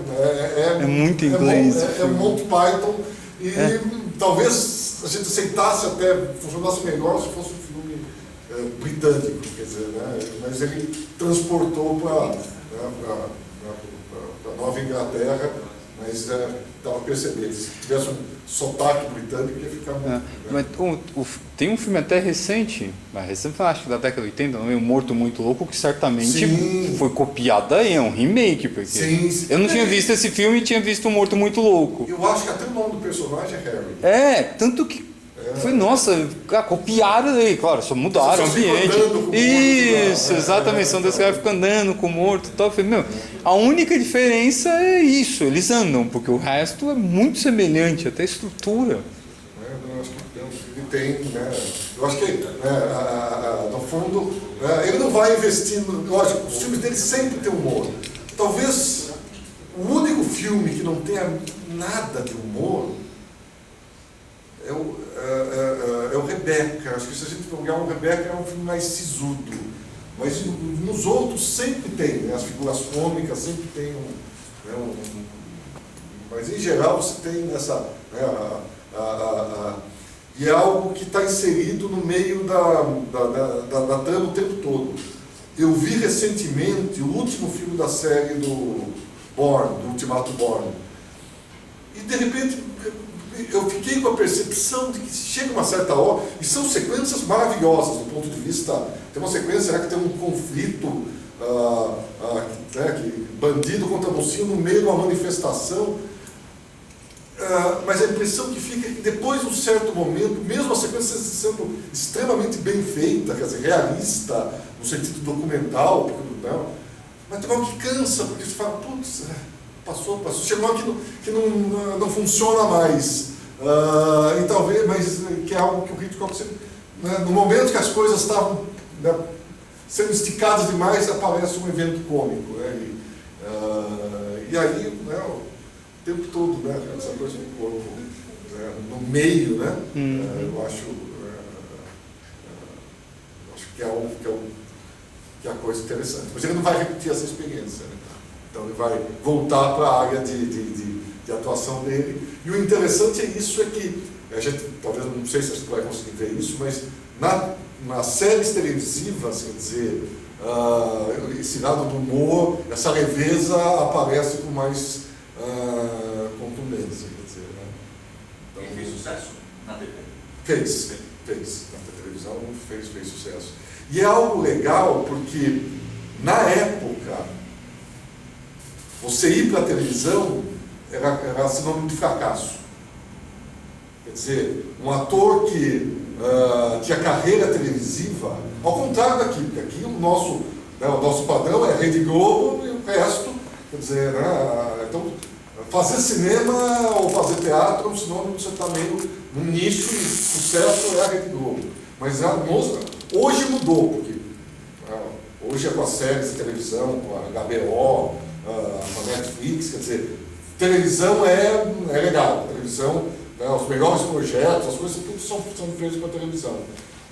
É muito inglês. É Monty Python, e talvez a gente aceitasse até, funcionasse melhor se fosse um filme britânico, quer dizer, né? Mas ele transportou para Nova Inglaterra, mas dá para perceber, se tivesse um sotaque britânico ia ficar muito... Mas, tem um filme até recente, acho que da década de 80, O Morto Muito Louco, que certamente foi copiado aí, é um remake, porque eu não tinha visto esse filme e tinha visto O Morto Muito Louco. Eu acho que até o nome do personagem é Harry. Tanto que foi, nossa, copiaram aí, claro, só mudaram o ambiente. Isso, exatamente, são dois caras que ficam andando com o morto e tal. Eu falei, a única diferença é isso, eles andam, porque o resto é muito semelhante, até a estrutura. Eu acho que ele tem, né? Eu acho que, no fundo, ele não vai investir, lógico, os filmes dele sempre tem humor. Talvez o único filme que não tenha nada de humor é o Rebecca. Acho que se a gente for olhar o Rebecca é um filme mais sisudo, mas nos outros sempre tem, né? As figuras cômicas sempre tem mas em geral você tem essa, e é algo que está inserido no meio da trama o tempo todo. Eu vi recentemente o último filme da série do Ultimato Bourne, e de repente eu fiquei com a percepção de que chega uma certa hora, e são sequências maravilhosas do ponto de vista, tem uma sequência que tem um conflito, que bandido contra mocinho no meio de uma manifestação, mas a impressão que fica é que depois de um certo momento, mesmo a sequência sendo extremamente bem feita, quer dizer, realista, no sentido documental, mas tem algo que cansa, porque você fala, putz, passou, chegou aqui que não funciona mais. E talvez, mas que é algo que o Hitchcock sempre, no momento que as coisas estavam sendo esticadas demais, aparece um evento cômico, né? E aí, o tempo todo, né, essa coisa do corpo, no meio, né? Eu acho que é a coisa interessante. Mas ele não vai repetir essa experiência, né? Então ele vai voltar para a área de atuação dele. E o interessante é isso, é que a gente, talvez, não sei se a gente vai conseguir ver isso, mas nas séries televisivas, quer dizer, esse lado do humor, essa leveza aparece com mais contundência, quer dizer, né? Então, ele fez sucesso na TV. Fez. Na televisão fez sucesso. E é algo legal porque, na época, você ir para a televisão era sinônimo de fracasso. Quer dizer, um ator que tinha carreira televisiva, ao contrário daqui, porque aqui o nosso padrão é Rede Globo e o resto, quer dizer, então, fazer cinema ou fazer teatro é um sinônimo de você estar meio num nicho e sucesso é a Rede Globo. Mas hoje mudou, porque hoje é com as séries de televisão, com a HBO, com a Netflix, quer dizer, televisão é legal, televisão, os melhores projetos, as coisas tudo são feitas para televisão.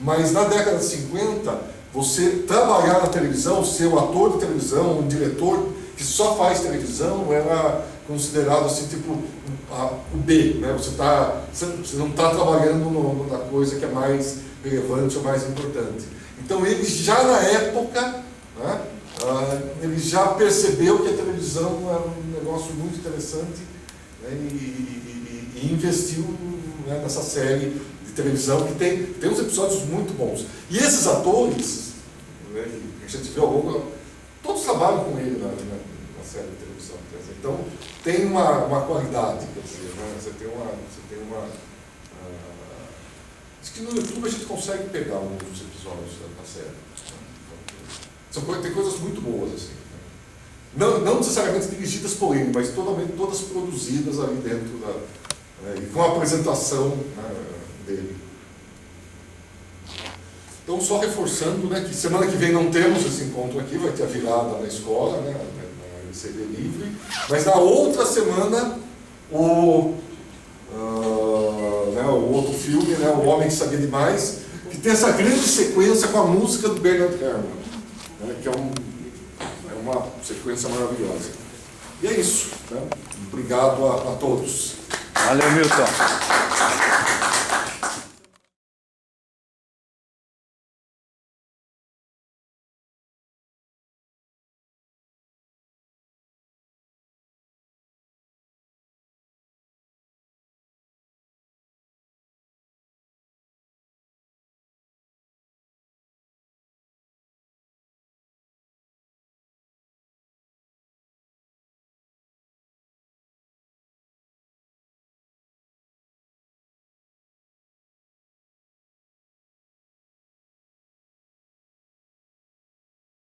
Mas na década de 50, você trabalhar na televisão, ser um ator de televisão, um diretor que só faz televisão, era considerado assim, tipo, o B, né? Você não está trabalhando na coisa que é mais relevante ou mais importante. Então ele já na época, né, ele já percebeu que a televisão era um negócio muito interessante, né, e investiu, né, nessa série de televisão que tem uns episódios muito bons. E esses atores, né, que a gente vê ao longo, todos trabalham com ele na série de televisão. Então tem uma qualidade, quer dizer, né, você tem uma acho que no YouTube a gente consegue pegar alguns episódios da série. Né? Tem coisas muito boas, assim. Né? Não necessariamente dirigidas por ele, mas todas produzidas ali dentro e com a apresentação, né, dele. Então, só reforçando, né, que semana que vem não temos esse encontro aqui, vai ter a virada na escola, né, na LCD Livre, mas na outra semana o outro filme, né, O Homem que Sabia Demais, que tem essa grande sequência com a música do Bernard Herrmann, né, que é uma sequência maravilhosa. E é isso. Né? Obrigado a todos. Valeu, Milton.